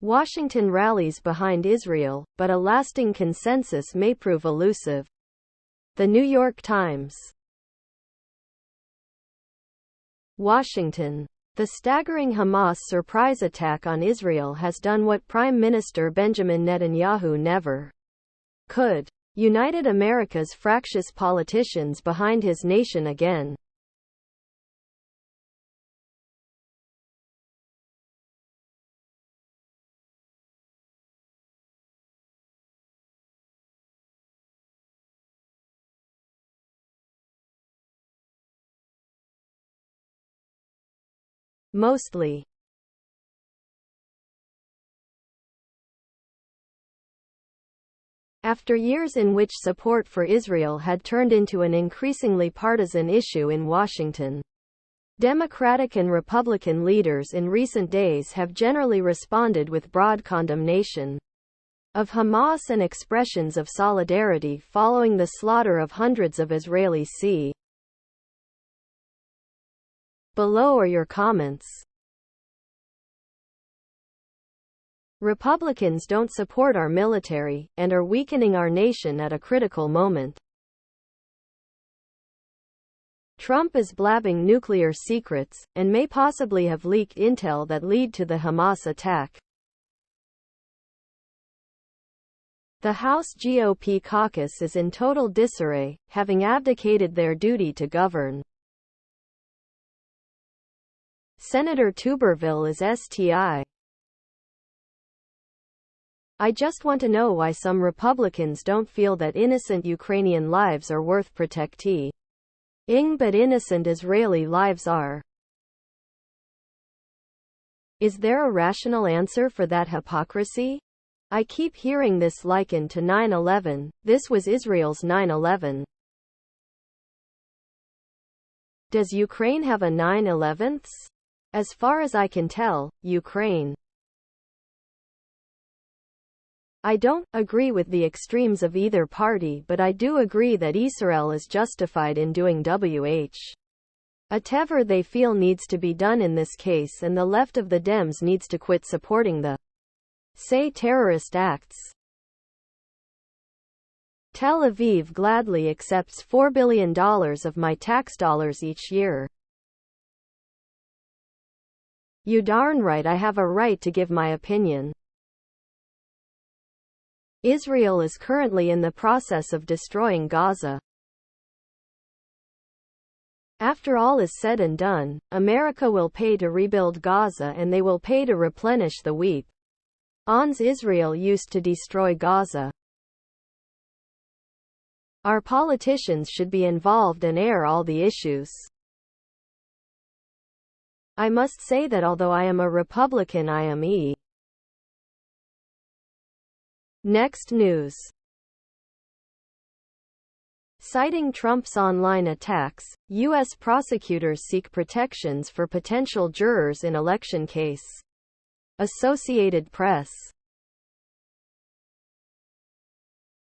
Washington rallies behind Israel, but a lasting consensus may prove elusive. The New York Times. Washington. The staggering Hamas surprise attack on Israel has done what Prime Minister Benjamin Netanyahu never could. United America's fractious politicians behind his nation again. Mostly. After years in which support for Israel had turned into an increasingly partisan issue in Washington, Democratic and Republican leaders in recent days have generally responded with broad condemnation of Hamas and expressions of solidarity following the slaughter of hundreds of Israelis. See below are your comments. Republicans don't support our military, and are weakening our nation at a critical moment. Trump is blabbing nuclear secrets, and may possibly have leaked intel that lead to the Hamas attack. The House GOP caucus is in total disarray, having abdicated their duty to govern. Senator Tuberville is STI. I just want to know why some Republicans don't feel that innocent Ukrainian lives are worth protecting, but innocent Israeli lives are. Is there a rational answer for that hypocrisy? I keep hearing this likened to 9/11. This was Israel's 9/11. Does Ukraine have a 9/11? As far as I can tell, Ukraine. I don't agree with the extremes of either party, but I do agree that Israel is justified in doing whatever they feel needs to be done in this case, and the left of the Dems needs to quit supporting the terrorist acts. Tel Aviv gladly accepts $4 billion of my tax dollars each year. You darn right I have a right to give my opinion. Israel is currently in the process of destroying Gaza. After all is said and done, America will pay to rebuild Gaza, and they will pay to replenish the weapons Israel used to destroy Gaza. Our politicians should be involved and air all the issues. I must say that although I am a Republican, I am Next news. Citing Trump's online attacks, U.S. prosecutors seek protections for potential jurors in election case. Associated Press.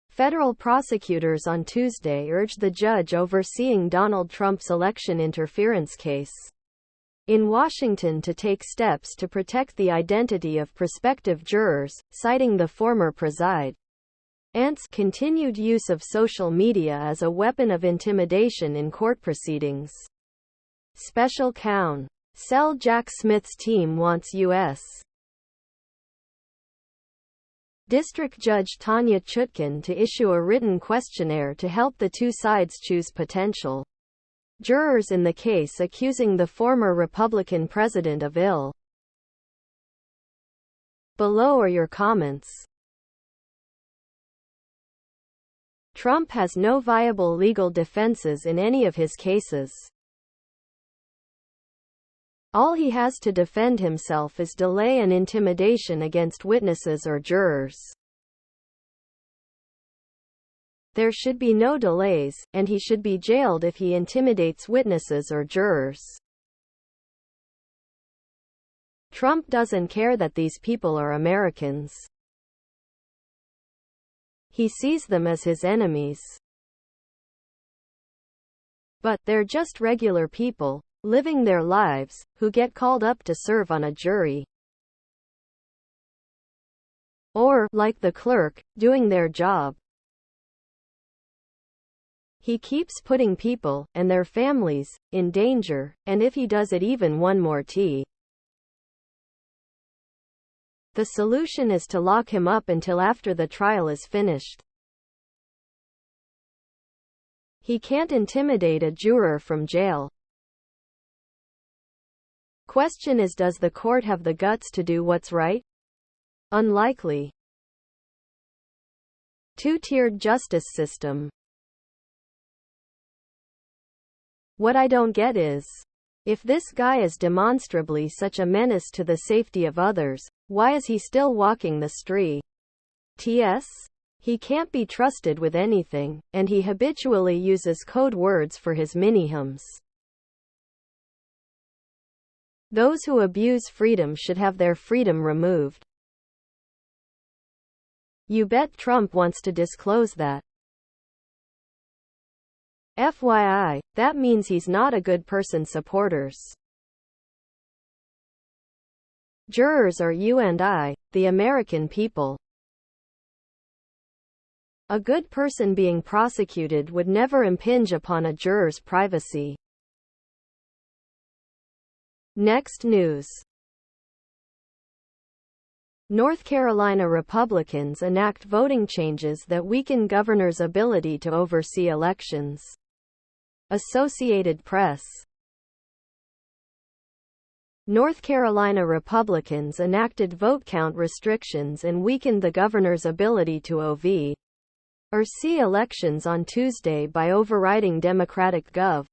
Federal prosecutors on Tuesday urged the judge overseeing Donald Trump's election interference case in Washington to take steps to protect the identity of prospective jurors, citing the former president's continued use of social media as a weapon of intimidation in court proceedings. Special counsel Jack Smith's team wants U.S. District Judge Tanya Chutkan to issue a written questionnaire to help the two sides choose potential jurors in the case accusing the former Republican president of Below are your comments. Trump has no viable legal defenses in any of his cases. All he has to defend himself is delay and intimidation against witnesses or jurors. There should be no delays, and he should be jailed if he intimidates witnesses or jurors. Trump doesn't care that these people are Americans. He sees them as his enemies. But they're just regular people, living their lives, who get called up to serve on a jury. or, like the clerk, doing their job. He keeps putting people, and their families, in danger, and if he does it even one more the solution is to lock him up until after the trial is finished. He can't intimidate a juror from jail. Question is, does the court have the guts to do what's right? Unlikely. Two-tiered justice system. What I don't get is, if this guy is demonstrably such a menace to the safety of others, why is he still walking the streets? He can't be trusted with anything, and he habitually uses code words for his mini-hymns. Those who abuse freedom should have their freedom removed. You bet Trump wants to disclose that. FYI, that means he's not a good person. Supporters. Jurors are you and I, the American people. A good person being prosecuted would never impinge upon a juror's privacy. Next news. North Carolina Republicans enact voting changes that weaken governors' ability to oversee elections. Associated Press. North Carolina Republicans enacted vote count restrictions and weakened the governor's ability to oversee elections on Tuesday by overriding Democratic Gov.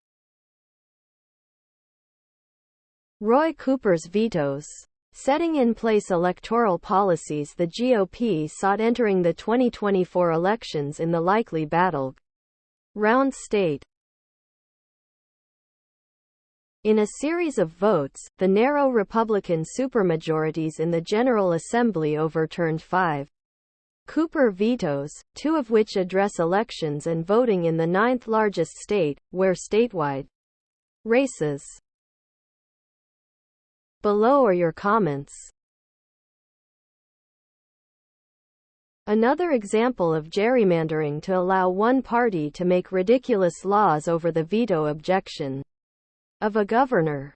Roy Cooper's vetoes. Setting in place electoral policies the GOP sought entering the 2024 elections in the likely battleground state. In a series of votes, the narrow Republican supermajorities in the General Assembly overturned 5 Cooper vetoes, 2 of which address elections and voting in the 9th largest state, where statewide races. Below are your comments. Another example of gerrymandering to allow one party to make ridiculous laws over the veto objection of a governor.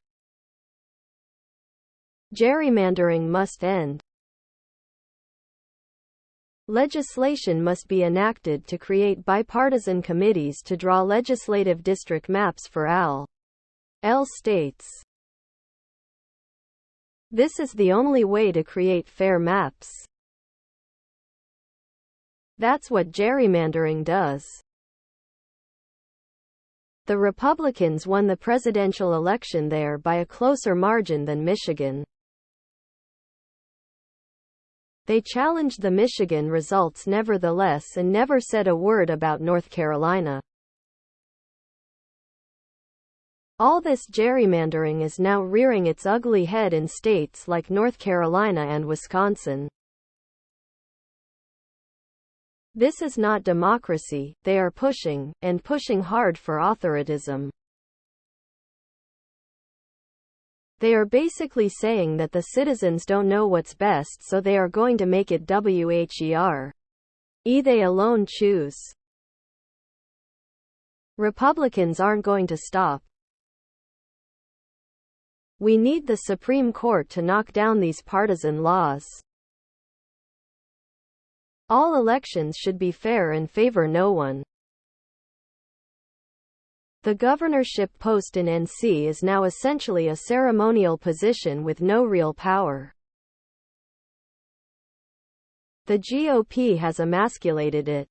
Gerrymandering must end. Legislation must be enacted to create bipartisan committees to draw legislative district maps for all states. This is the only way to create fair maps. That's what gerrymandering does. The Republicans won the presidential election there by a closer margin than Michigan. They challenged the Michigan results nevertheless and never said a word about North Carolina. All this gerrymandering is now rearing its ugly head in states like North Carolina and Wisconsin. This is not democracy. They are pushing, and pushing hard for authoritarianism. They are basically saying that the citizens don't know what's best, so they are going to make it where they alone choose. Republicans aren't going to stop. We need the Supreme Court to knock down these partisan laws. All elections should be fair and favor no one. The governorship post in NC is now essentially a ceremonial position with no real power. The GOP has emasculated it.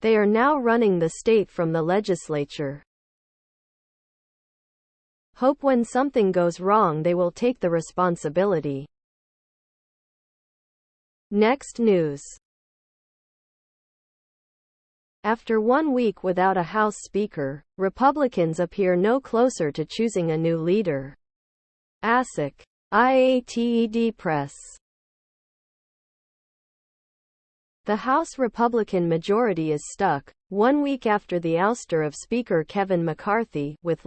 They are now running the state from the legislature. Hope when something goes wrong they will take the responsibility. Next news. After 1 week without a House Speaker, Republicans appear no closer to choosing a new leader. ASIC. IATED Press. The House Republican majority is stuck, 1 week after the ouster of Speaker Kevin McCarthy, with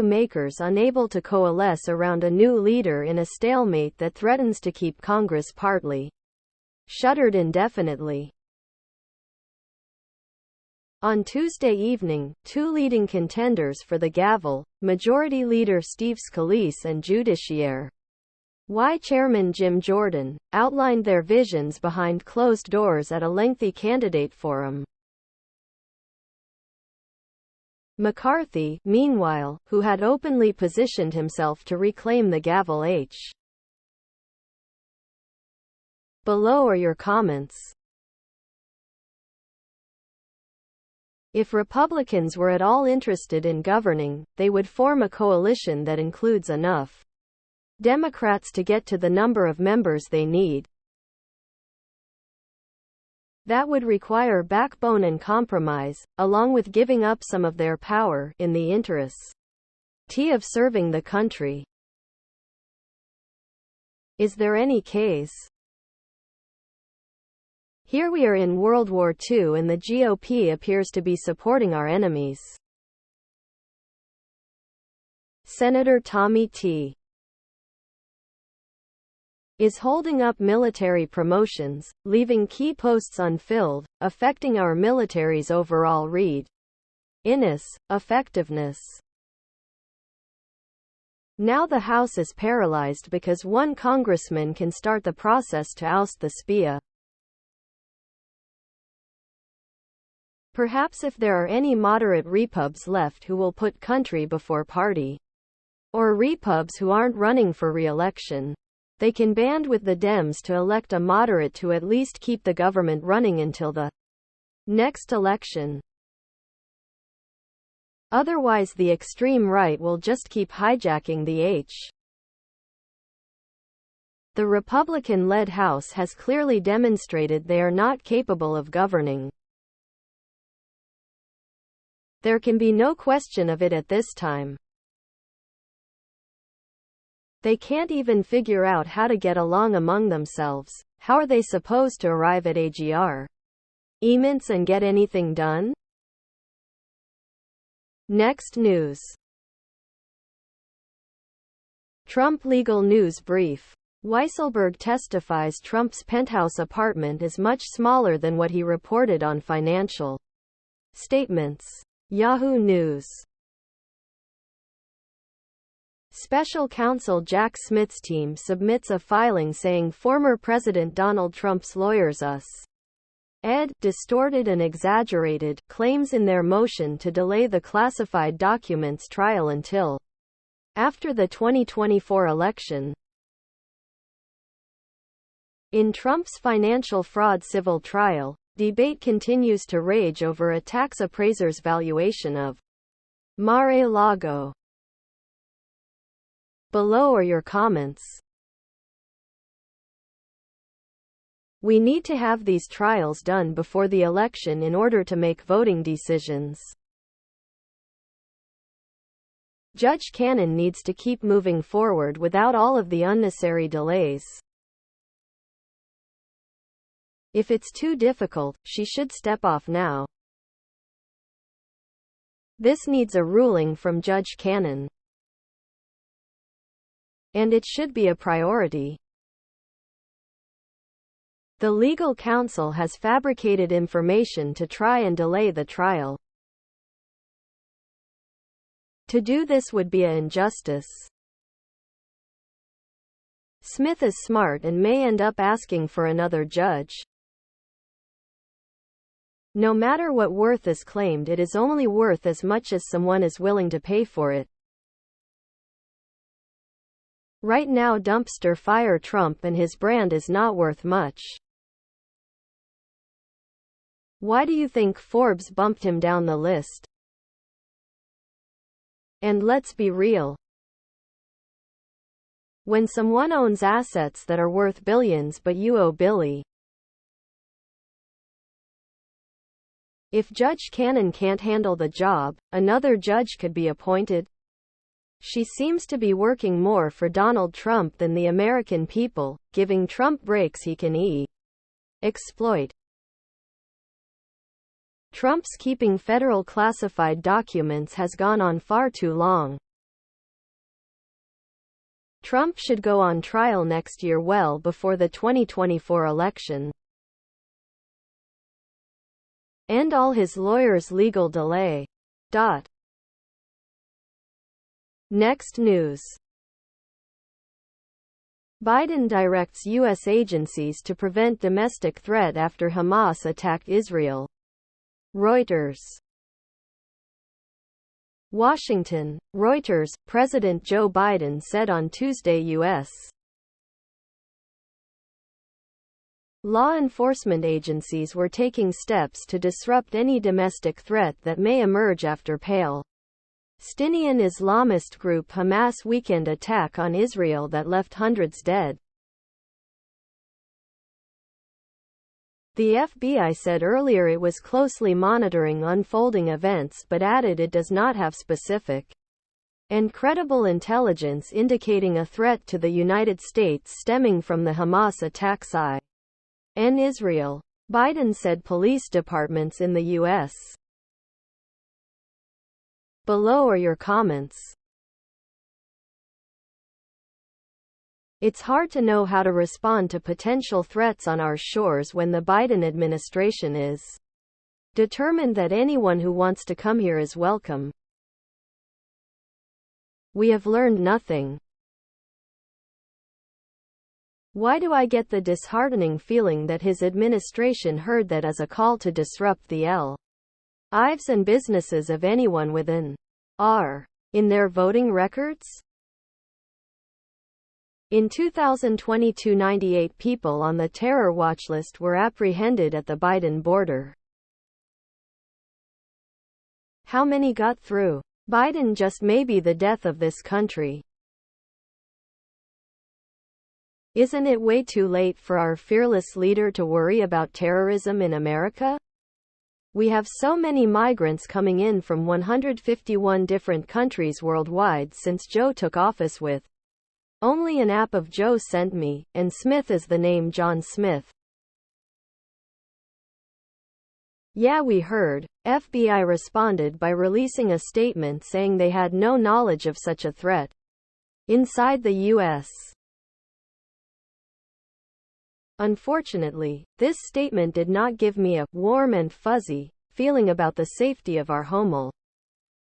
makers unable to coalesce around a new leader in a stalemate that threatens to keep Congress partly shuttered indefinitely. On Tuesday evening, two leading contenders for the gavel, Majority Leader Steve Scalise and Judiciary Chairman Jim Jordan, outlined their visions behind closed doors at a lengthy candidate forum. McCarthy, meanwhile, who had openly positioned himself to reclaim the gavel Below are your comments. If Republicans were at all interested in governing, they would form a coalition that includes enough Democrats to get to the number of members they need. That would require backbone and compromise, along with giving up some of their power, in the interest of serving the country. Is there any case? Here we are in World War II and the GOP appears to be supporting our enemies. Senator Tommy T. is holding up military promotions, leaving key posts unfilled, affecting our military's overall effectiveness. Now the House is paralyzed because one congressman can start the process to oust the SPIA. Perhaps if there are any moderate repubs left who will put country before party, or repubs who aren't running for re-election, they can band with the Dems to elect a moderate to at least keep the government running until the next election. Otherwise the extreme right will just keep hijacking The Republican-led House has clearly demonstrated they are not capable of governing. There can be no question of it at this time. They can't even figure out how to get along among themselves. How are they supposed to arrive at agreements and get anything done? Next news. Trump legal news brief. Weisselberg testifies Trump's penthouse apartment is much smaller than what he reported on financial statements. Yahoo News. Special counsel Jack Smith's team submits a filing saying former President Donald Trump's lawyers distorted and exaggerated claims in their motion to delay the classified documents trial until after the 2024 election. In Trump's financial fraud civil trial, debate continues to rage over a tax appraiser's valuation of Mar-a-Lago. Below are your comments. We need to have these trials done before the election in order to make voting decisions. Judge Cannon needs to keep moving forward without all of the unnecessary delays. If it's too difficult, she should step off now. This needs a ruling from Judge Cannon. And it should be a priority. The legal counsel has fabricated information to try and delay the trial. To do this would be an injustice. Smith is smart and may end up asking for another judge. No matter what worth is claimed, it is only worth as much as someone is willing to pay for it. Right now dumpster fire Trump and his brand is not worth much. Why do you think Forbes bumped him down the list? And let's be real. When someone owns assets that are worth billions but you owe Billy. If Judge Cannon can't handle the job, another judge could be appointed. She seems to be working more for Donald Trump than the American people, giving Trump breaks he can exploit. Trump's keeping federal classified documents has gone on far too long. Trump should go on trial next year well before the 2024 election. End all his lawyers' legal delay. Next news. Biden directs U.S. agencies to prevent domestic threat after Hamas attacked Israel. Reuters. Washington. Reuters. President Joe Biden said on Tuesday U.S. law enforcement agencies were taking steps to disrupt any domestic threat that may emerge after Palestinian Islamist group Hamas' weekend attack on Israel that left hundreds dead. The FBI said earlier it was closely monitoring unfolding events but added it does not have specific and credible intelligence indicating a threat to the United States stemming from the Hamas attacks in Israel. Biden said police departments in the U.S. Below are your comments. It's hard to know how to respond to potential threats on our shores when the Biden administration is determined that anyone who wants to come here is welcome. We have learned nothing. Why do I get the disheartening feeling that his administration heard that as a call to disrupt the lives and businesses of anyone with an R in their voting records? In 2022, 98 people on the terror watch list were apprehended at the Biden border. How many got through? Biden just may be the death of this country. Isn't it way too late for our fearless leader to worry about terrorism in America? We have so many migrants coming in from 151 different countries worldwide since Joe took office with only an app of Joe sent me, and Smith is the name John Smith. Yeah, we heard. FBI responded by releasing a statement saying they had no knowledge of such a threat inside the U.S. Unfortunately, this statement did not give me a warm and fuzzy feeling about the safety of our homeland,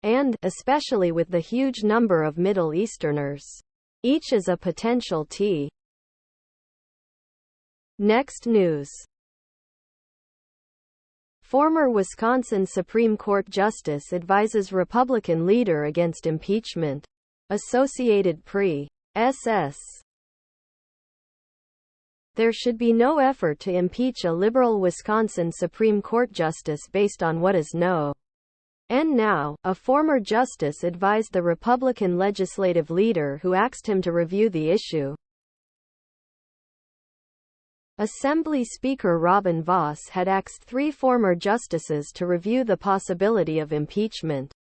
and especially with the huge number of Middle Easterners. Each is a potential T. Next news. Former Wisconsin Supreme Court Justice advises Republican leader against impeachment. Associated Press. There should be no effort to impeach a liberal Wisconsin Supreme Court justice based on what is known. And now, a former justice advised the Republican legislative leader who asked him to review the issue. Assembly Speaker Robin Vos had asked 3 former justices to review the possibility of impeachment.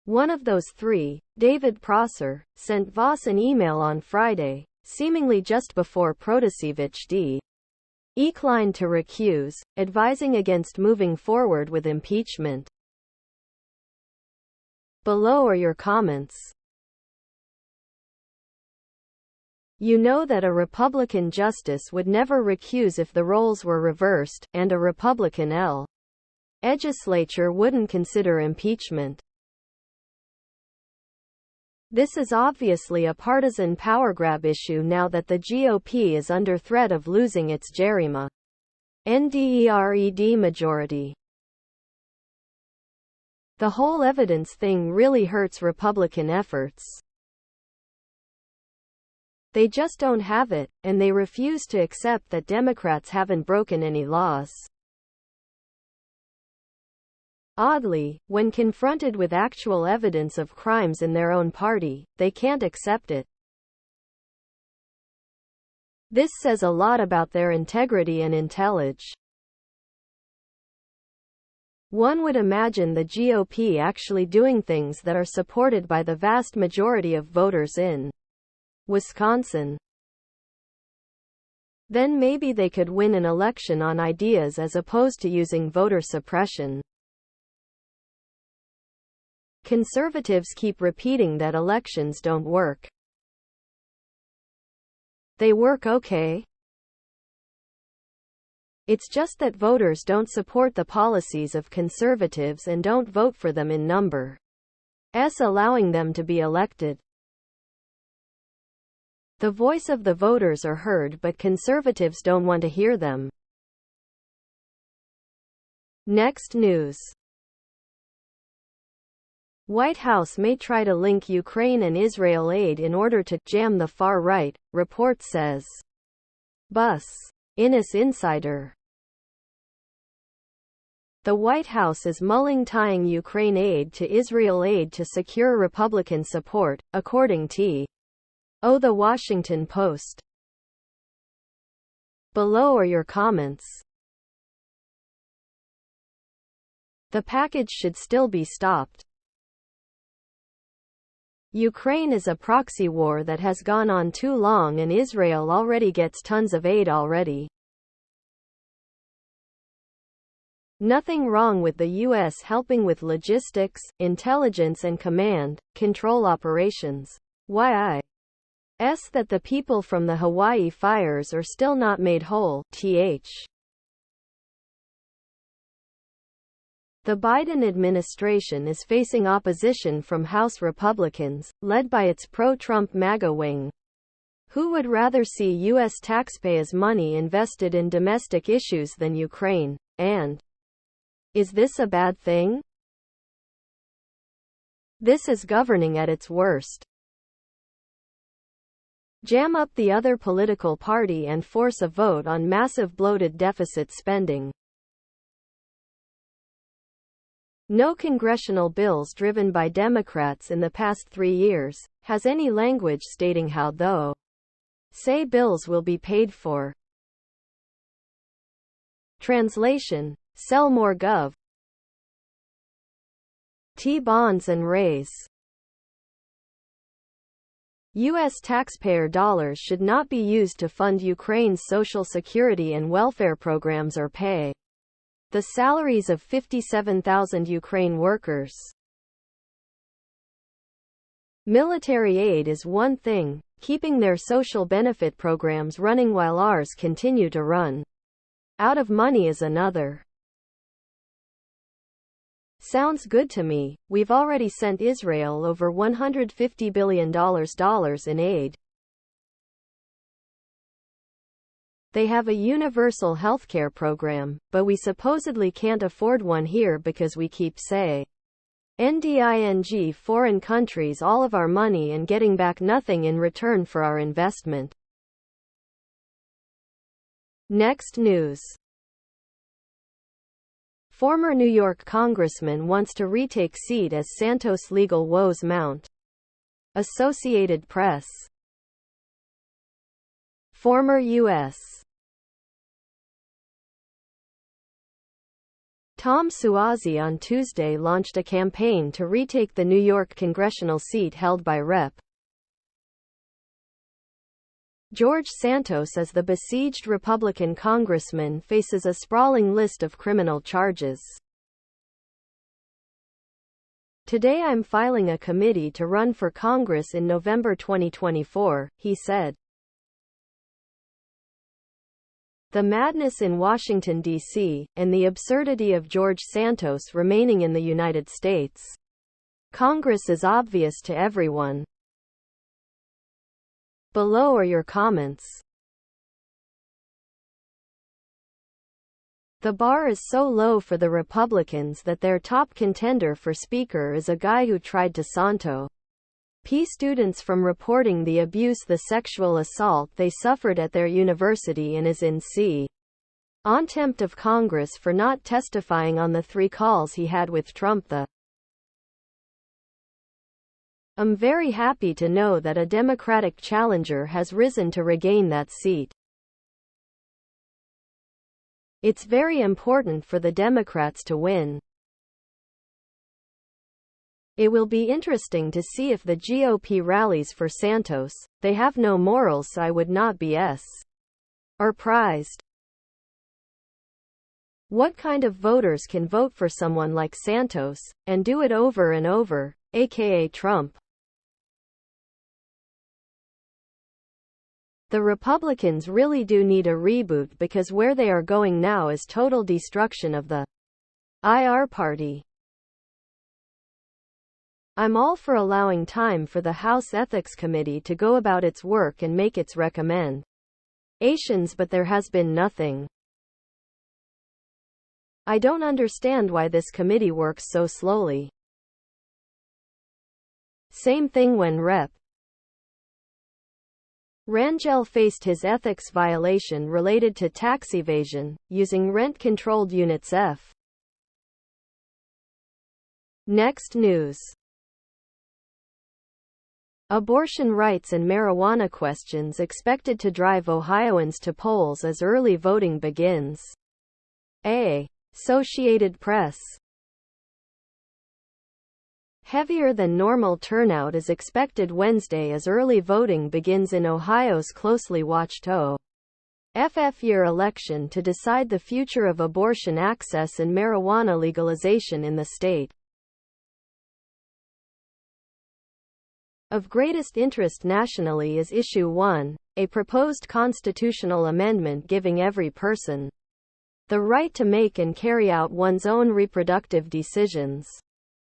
One of those 3, David Prosser, sent Vos an email on Friday, seemingly just before Protasevich declined to recuse, advising against moving forward with impeachment. Below are your comments. You know that a Republican justice would never recuse if the roles were reversed, and a Republican legislature wouldn't consider impeachment. This is obviously a partisan power grab issue now that the GOP is under threat of losing its gerrymander majority. The whole evidence thing really hurts Republican efforts. They just don't have it, and they refuse to accept that Democrats haven't broken any laws. Oddly, when confronted with actual evidence of crimes in their own party, they can't accept it. This says a lot about their integrity and intelligence. One would imagine the GOP actually doing things that are supported by the vast majority of voters in Wisconsin. Then maybe they could win an election on ideas as opposed to using voter suppression. Conservatives keep repeating that elections don't work. They work okay. It's just that voters don't support the policies of conservatives and don't vote for them in numbers, allowing them to be elected. The voice of the voters are heard, but conservatives don't want to hear them. Next news. White House may try to link Ukraine and Israel aid in order to jam the far right, report says. Bus. Innis Insider. The White House is mulling tying Ukraine aid to Israel aid to secure Republican support, according to The Washington Post. Below are your comments. The package should still be stopped. Ukraine is a proxy war that has gone on too long, and Israel already gets tons of aid already. Nothing wrong with the U.S. helping with logistics, intelligence and command, control operations. Why that the people from the Hawaii fires are still not made whole, th. The Biden administration is facing opposition from House Republicans, led by its pro-Trump MAGA wing. Who would rather see U.S. taxpayers' money invested in domestic issues than Ukraine? And is this a bad thing? This is governing at its worst. Jam up the other political party and force a vote on massive bloated deficit spending. No congressional bills driven by Democrats in the past 3 years has any language stating how those bills will be paid for. Translation: sell more gov. T-bonds and raise. U.S. taxpayer dollars should not be used to fund Ukraine's social security and welfare programs or pay the salaries of 57,000 Ukraine workers. Military aid is one thing, keeping their social benefit programs running while ours continue to run out of money is another. Sounds good to me. We've already sent Israel over $150 billion in aid. They have a universal healthcare program, but we supposedly can't afford one here because we keep NDING foreign countries all of our money and getting back nothing in return for our investment. Next news. Former New York congressman wants to retake seat as Santos legal woes mount. Associated Press. Former U.S. Tom Suozzi on Tuesday launched a campaign to retake the New York congressional seat held by Rep. George Santos as the besieged Republican congressman faces a sprawling list of criminal charges. Today I'm filing a committee to run for Congress in November 2024, he said. The madness in Washington, D.C., and the absurdity of George Santos remaining in the United States Congress is obvious to everyone. Below are your comments. The bar is so low for the Republicans that their top contender for Speaker is a guy who tried to stop students from reporting the the sexual assault they suffered at their university and is in contempt of Congress for not testifying on the 3 calls he had with Trump. I'm very happy to know that a Democratic challenger has risen to regain that seat. It's very important for the Democrats to win. It will be interesting to see if the GOP rallies for Santos. They have no morals, so I would not be are prized. What kind of voters can vote for someone like Santos, and do it over and over, aka Trump? The Republicans really do need a reboot because where they are going now is total destruction of the IR party. I'm all for allowing time for the House Ethics Committee to go about its work and make its recommendations, but there has been nothing. I don't understand why this committee works so slowly. Same thing when Rep. Rangel faced his ethics violation related to tax evasion, using rent-controlled units. Next news. Abortion rights and marijuana questions expected to drive Ohioans to polls as early voting begins. Associated Press. Heavier than normal turnout is expected Wednesday as early voting begins in Ohio's closely watched OFF year election to decide the future of abortion access and marijuana legalization in the state. Of greatest interest nationally is Issue 1, a proposed constitutional amendment giving every person the right to make and carry out one's own reproductive decisions.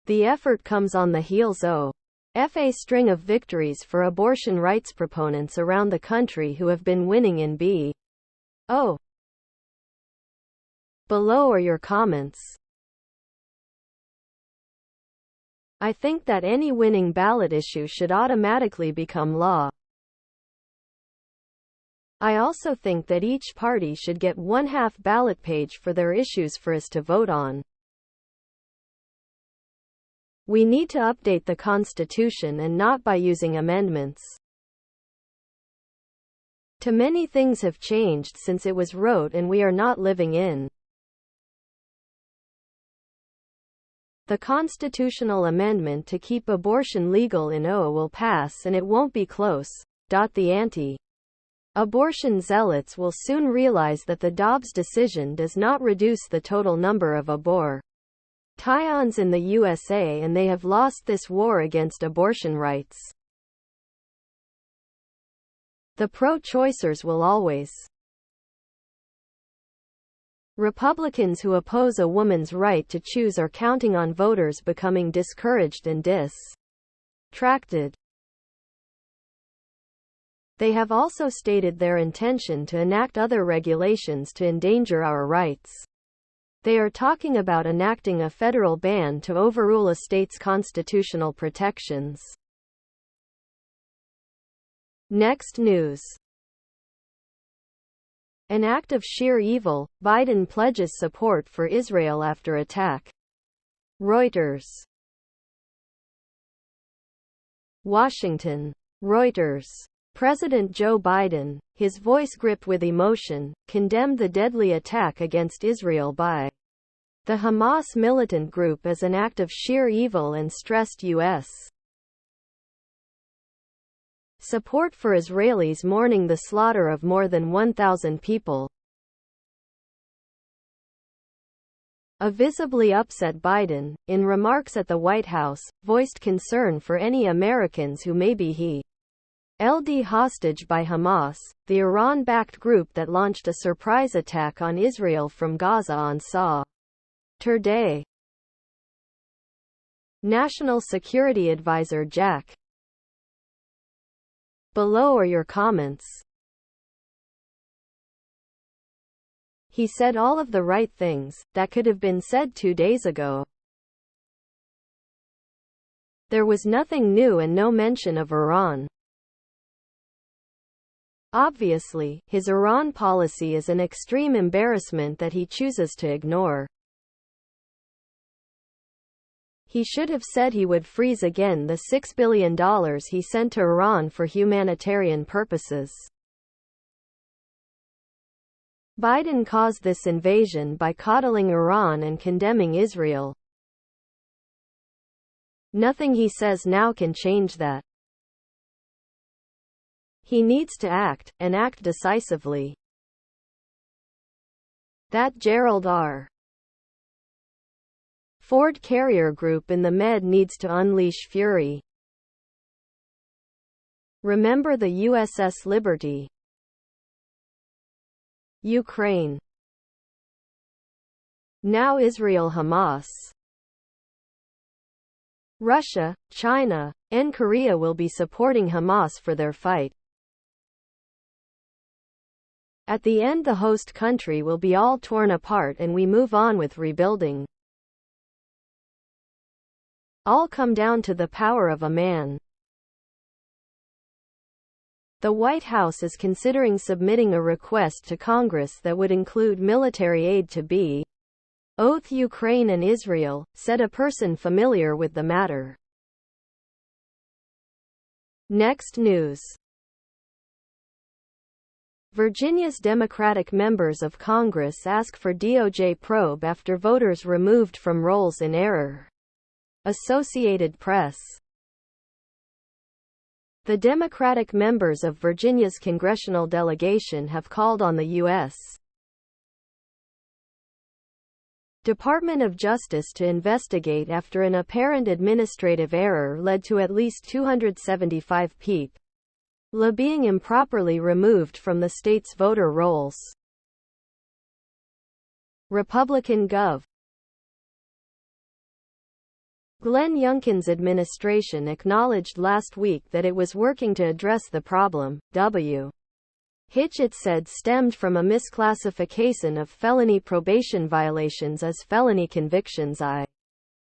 The effort comes on the heels of a string of victories for abortion rights proponents around the country who have been winning in B.O. Below are your comments. I think that any winning ballot issue should automatically become law. I also think that each party should get 1/2 ballot page for their issues for us to vote on. We need to update the Constitution and not by using amendments. Too many things have changed since it was wrote and we are not living in the constitutional amendment to keep abortion legal in O will pass and it won't be close. The anti-abortion zealots will soon realize that the Dobbs decision does not reduce the total number of abortions in the USA and they have lost this war against abortion rights. The pro-choicers will always. Republicans who oppose a woman's right to choose are counting on voters becoming discouraged and distracted. They have also stated their intention to enact other regulations to endanger our rights. They are talking about enacting a federal ban to overrule a state's constitutional protections. Next news. An act of sheer evil, Biden pledges support for Israel after attack. Reuters. Washington. Reuters. President Joe Biden, his voice gripped with emotion, condemned the deadly attack against Israel by the Hamas militant group as an act of sheer evil and stressed U.S. support for Israelis mourning the slaughter of more than 1,000 people. A visibly upset Biden, in remarks at the White House, voiced concern for any Americans who may be held hostage by Hamas, the Iran-backed group that launched a surprise attack on Israel from Gaza on Saturday. National Security Advisor Jack. Below are your comments. He said all of the right things that could have been said 2 days ago. There was nothing new and no mention of Iran. Obviously, his Iran policy is an extreme embarrassment that he chooses to ignore. He should have said he would freeze again the $6 billion he sent to Iran for humanitarian purposes. Biden caused this invasion by coddling Iran and condemning Israel. Nothing he says now can change that. He needs to act, and act decisively. That Gerald R. Ford carrier group in the Med needs to unleash fury. Remember the USS Liberty. Ukraine. Now Israel Hamas. Russia, China, and Korea will be supporting Hamas for their fight. At the end, the host country will be all torn apart and we move on with rebuilding. All come down to the power of a man. The White House is considering submitting a request to Congress that would include military aid to both Ukraine and Israel, said a person familiar with the matter. Next news. Virginia's Democratic members of Congress ask for DOJ probe after voters removed from rolls in error. Associated Press. The Democratic members of Virginia's congressional delegation have called on the U.S. Department of Justice to investigate after an apparent administrative error led to at least 275 people being improperly removed from the state's voter rolls. Republican Gov. Glenn Youngkin's administration acknowledged last week that it was working to address the problem, which it said stemmed from a misclassification of felony probation violations as felony convictions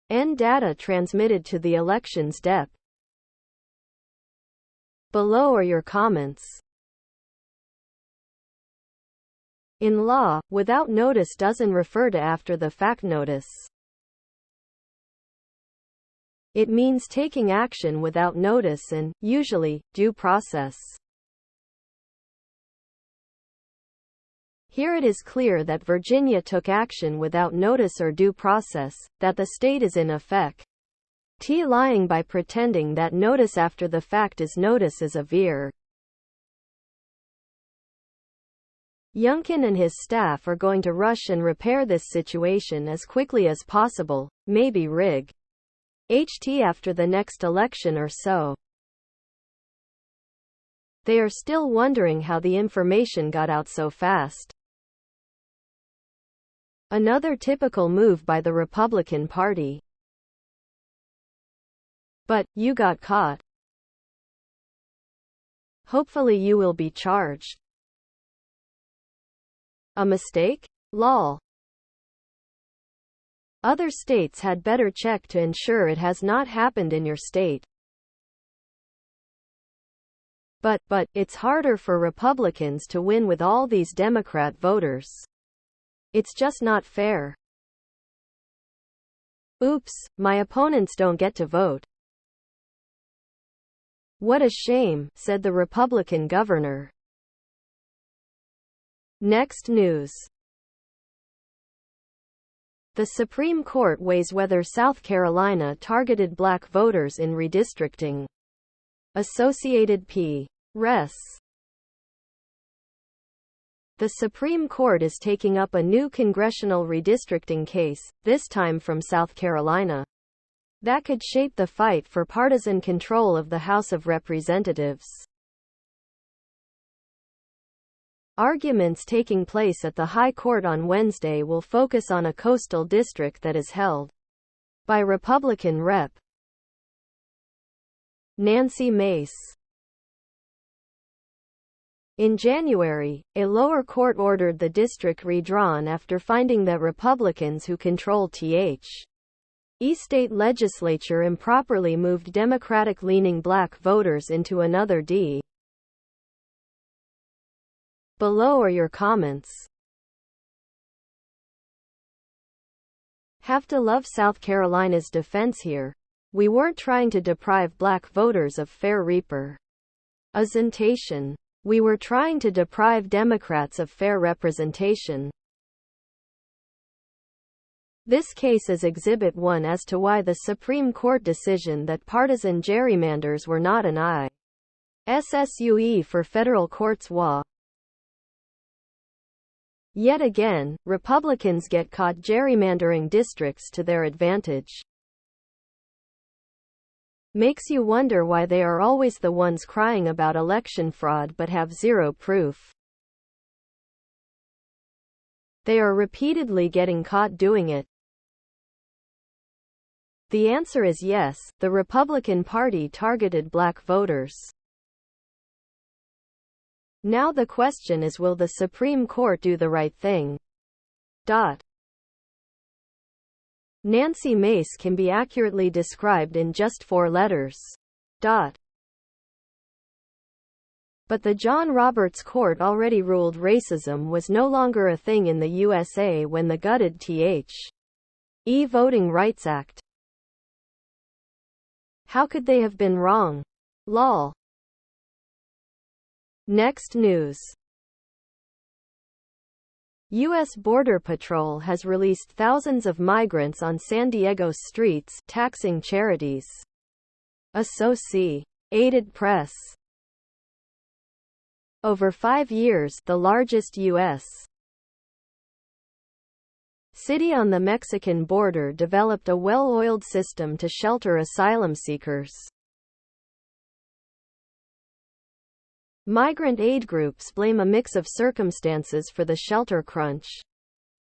and data transmitted to the elections dep. Below are your comments. In law, without notice doesn't refer to after the fact notice. It means taking action without notice and, usually, due process. Here it is clear that Virginia took action without notice or due process, that the state is in effect lying by pretending that notice after the fact is notice is a veer. Youngkin and his staff are going to rush and repair this situation as quickly as possible, maybe rig HT after the next election or so. They are still wondering how the information got out so fast. Another typical move by the Republican Party. But, you got caught. Hopefully you will be charged. A mistake? Lol. Other states had better check to ensure it has not happened in your state. But, it's harder for Republicans to win with all these Democrat voters. It's just not fair. Oops, my opponents don't get to vote. What a shame, said the Republican governor. Next news. The Supreme Court weighs whether South Carolina targeted black voters in redistricting. Associated Press. The Supreme Court is taking up a new congressional redistricting case, this time from South Carolina. That could shape the fight for partisan control of the House of Representatives. Arguments taking place at the High Court on Wednesday will focus on a coastal district that is held by Republican Rep. Nancy Mace. In January, a lower court ordered the district redrawn after finding that Republicans who control state legislature improperly moved Democratic-leaning black voters into another D. Below are your comments. Have to love South Carolina's defense here. We weren't trying to deprive black voters of fair representation. We were trying to deprive Democrats of fair representation. This case is Exhibit 1 as to why the Supreme Court decision that partisan gerrymanders were not an ISSUE for federal courts. Yet again, Republicans get caught gerrymandering districts to their advantage. Makes you wonder why they are always the ones crying about election fraud but have zero proof. They are repeatedly getting caught doing it. The answer is yes, the Republican Party targeted black voters. Now the question is, will the Supreme Court do the right thing? Nancy Mace can be accurately described in just 4 letters. But the John Roberts Court already ruled racism was no longer a thing in the USA when the gutted the Voting Rights Act. How could they have been wrong? Lol. Next news. U.S. Border Patrol has released thousands of migrants on San Diego's streets, taxing charities. Associated Press. Over 5 years, the largest U.S. city on the Mexican border developed a well-oiled system to shelter asylum seekers. Migrant aid groups blame a mix of circumstances for the shelter crunch.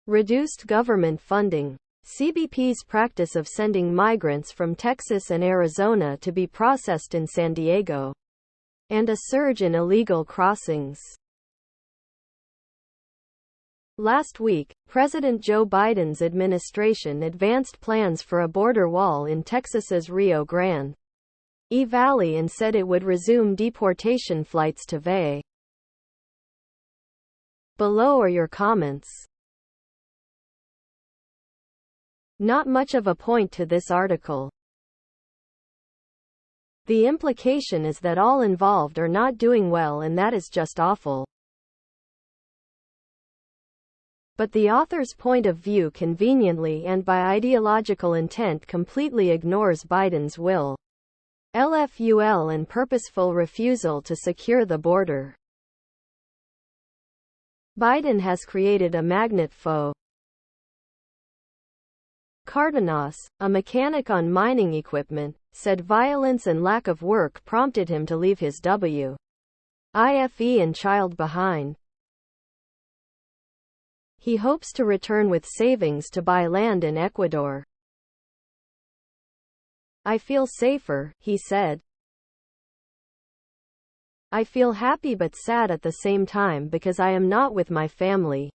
Reduced government funding, CBP's practice of sending migrants from Texas and Arizona to be processed in San Diego, and a surge in illegal crossings. Last week, President Joe Biden's administration advanced plans for a border wall in Texas's Rio Grande Valley and said it would resume deportation flights to VA. Below are your comments. Not much of a point to this article. The implication is that all involved are not doing well, and that is just awful. But the author's point of view conveniently and by ideological intent completely ignores Biden's will, LFUL, and purposeful refusal to secure the border. Biden has created a magnet foe. Cardenas, a mechanic on mining equipment, said violence and lack of work prompted him to leave his wife and child behind. He hopes to return with savings to buy land in Ecuador. I feel safer, he said. I feel happy but sad at the same time because I am not with my family.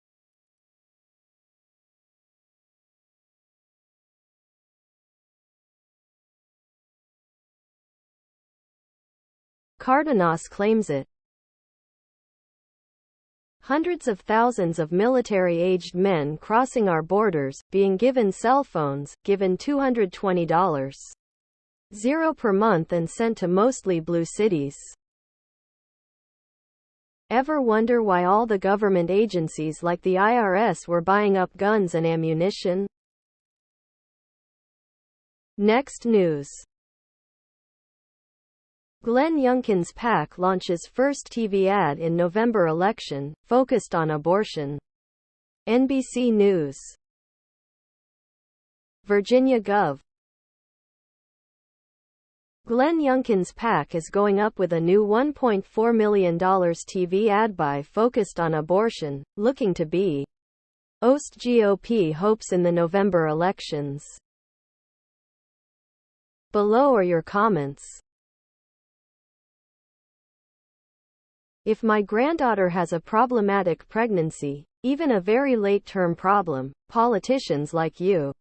Cardenas claims it. Hundreds of thousands of military-aged men crossing our borders, being given cell phones, given $220.00 per month and sent to mostly blue cities. Ever wonder why all the government agencies like the IRS were buying up guns and ammunition? Next news. Glenn Youngkin's PAC launches first TV ad in November election, focused on abortion. NBC News. Virginia Gov. Glenn Youngkin's PAC is going up with a new $1.4 million TV ad buy focused on abortion, looking to boost GOP hopes in the November elections. Below are your comments. If my granddaughter has a problematic pregnancy, even a very late-term problem, politicians like you,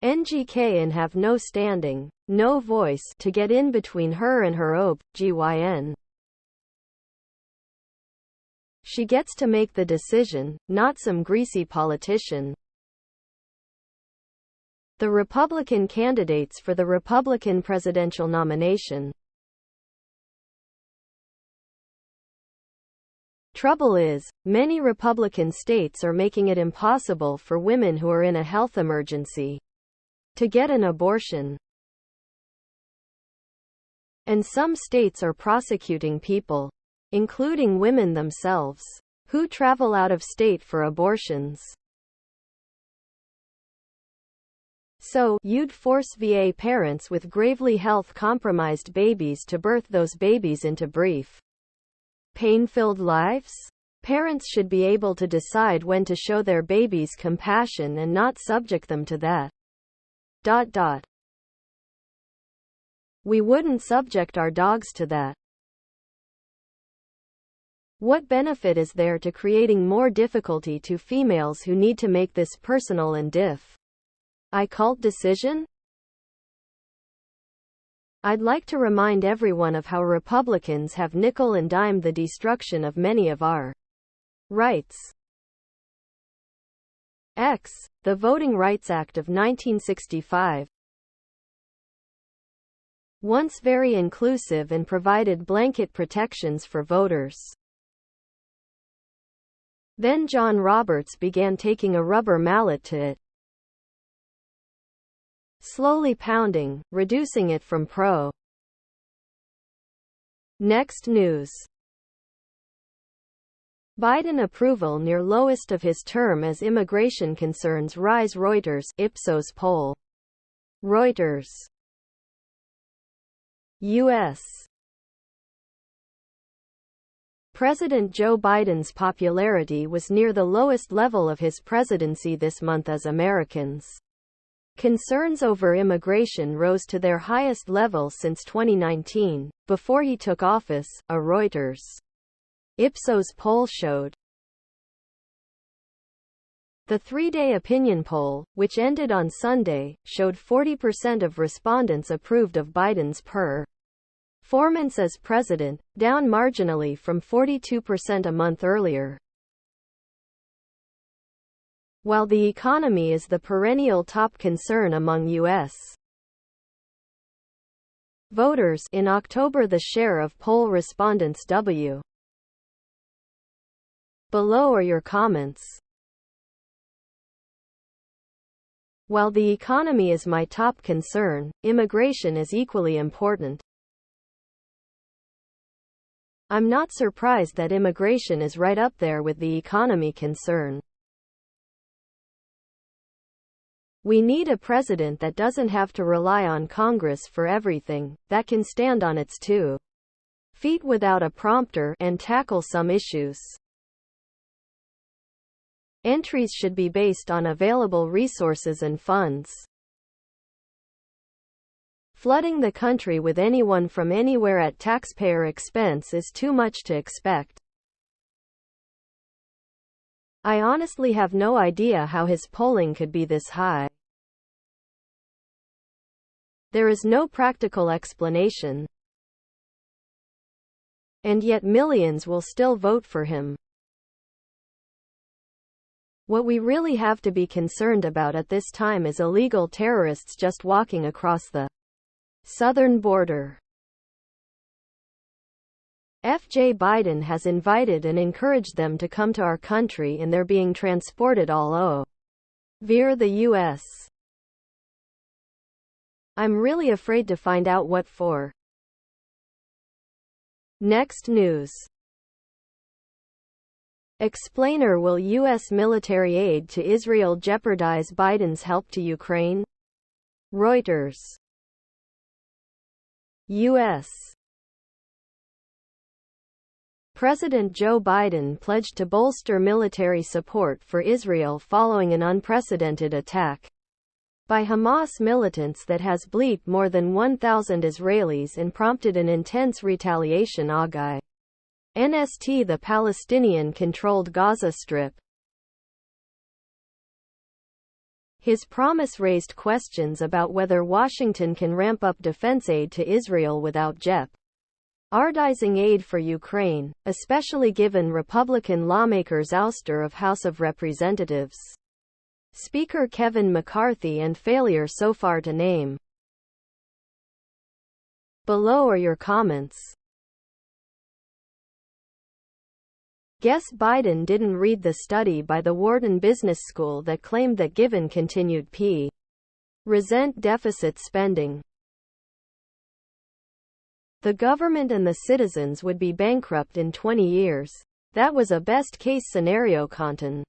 NGK, and have no standing, no voice, to get in between her and her OB-GYN. She gets to make the decision, not some greasy politician. The Republican candidates for the Republican presidential nomination. Trouble is, many Republican states are making it impossible for women who are in a health emergency to get an abortion. And some states are prosecuting people, including women themselves, who travel out of state for abortions. So, you'd force VA parents with gravely health-compromised babies to birth those babies into brief, pain-filled lives? Parents should be able to decide when to show their babies compassion and not subject them to that. We wouldn't subject our dogs to that. What benefit is there to creating more difficulty to females who need to make this personal and difficult decision? I'd like to remind everyone of how Republicans have nickel and dimed the destruction of many of our rights. The Voting Rights Act of 1965. Once very inclusive and provided blanket protections for voters. Then John Roberts began taking a rubber mallet to it, slowly pounding, reducing it from pro. Next news. Biden approval near lowest of his term as immigration concerns rise. Reuters, Ipsos poll. Reuters. U.S. President Joe Biden's popularity was near the lowest level of his presidency this month as Americans' concerns over immigration rose to their highest level since 2019, before he took office, a Reuters Ipsos poll showed. The three-day opinion poll, which ended on Sunday, showed 40% of respondents approved of Biden's performance as president, down marginally from 42% a month earlier. While the economy is the perennial top concern among U.S. voters, in October the share of poll respondents W. Below are your comments. While the economy is my top concern, immigration is equally important. I'm not surprised that immigration is right up there with the economy concern. We need a president that doesn't have to rely on Congress for everything, that can stand on its 2 feet without a prompter and tackle some issues. Entries should be based on available resources and funds. Flooding the country with anyone from anywhere at taxpayer expense is too much to expect. I honestly have no idea how his polling could be this high. There is no practical explanation. And yet millions will still vote for him. What we really have to be concerned about at this time is illegal terrorists just walking across the southern border. F.J. Biden has invited and encouraged them to come to our country, and they're being transported all over the U.S. I'm really afraid to find out what for. Next news. Explainer: will U.S. military aid to Israel jeopardize Biden's help to Ukraine? Reuters. U.S. President Joe Biden pledged to bolster military support for Israel following an unprecedented attack by Hamas militants that has bleeped more than 1,000 Israelis and prompted an intense retaliation against the Palestinian-controlled Gaza Strip. His promise raised questions about whether Washington can ramp up defense aid to Israel without jeopardizing aid for Ukraine, especially given Republican lawmakers' ouster of House of Representatives Speaker Kevin McCarthy and failure so far to name. Below are your comments. Guess Biden didn't read the study by the Wharton Business School that claimed that given continued % deficit spending, the government and the citizens would be bankrupt in 20 years. That was a best-case scenario content.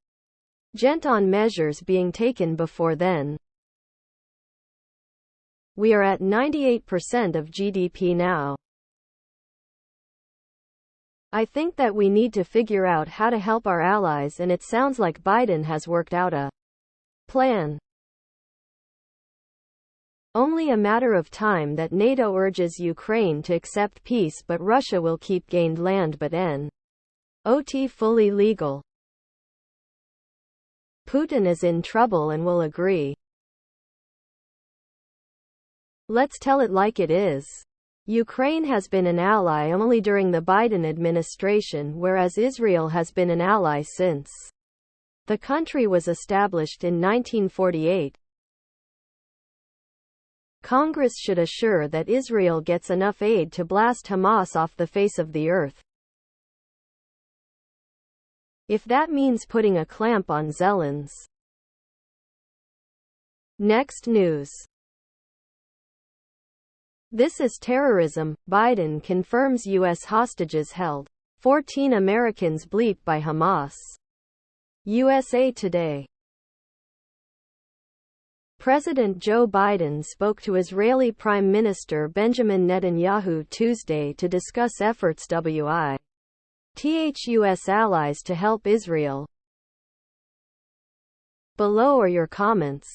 Gent on measures being taken before then. We are at 98% of GDP now. I think that we need to figure out how to help our allies, and it sounds like Biden has worked out a plan. Only a matter of time that NATO urges Ukraine to accept peace, but Russia will keep gained land but not fully legal. Putin is in trouble and will agree. Let's tell it like it is. Ukraine has been an ally only during the Biden administration, whereas Israel has been an ally since the country was established in 1948. Congress should assure that Israel gets enough aid to blast Hamas off the face of the earth. If that means putting a clamp on Zelensky. Next news. This is terrorism. Biden confirms U.S. hostages held. 14 Americans bleeped by Hamas. USA Today. President Joe Biden spoke to Israeli Prime Minister Benjamin Netanyahu Tuesday to discuss efforts with U.S. allies to help Israel. Below are your comments.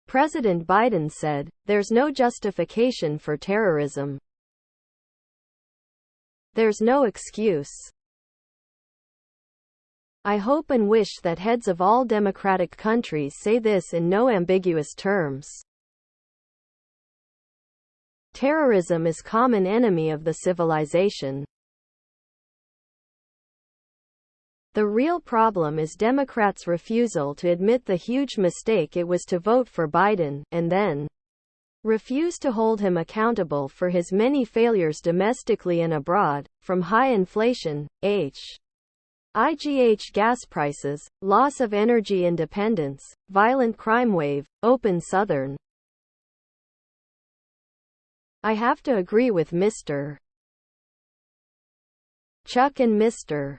President Biden said, "There's no justification for terrorism. There's no excuse. I hope and wish that heads of all democratic countries say this in no ambiguous terms. Terrorism is common enemy of the civilization. The real problem is Democrats' refusal to admit the huge mistake it was to vote for Biden, and then refuse to hold him accountable for his many failures domestically and abroad, from high inflation, IGH gas prices, loss of energy independence, violent crime wave, open Southern. I have to agree with Mr. Chuck and Mr.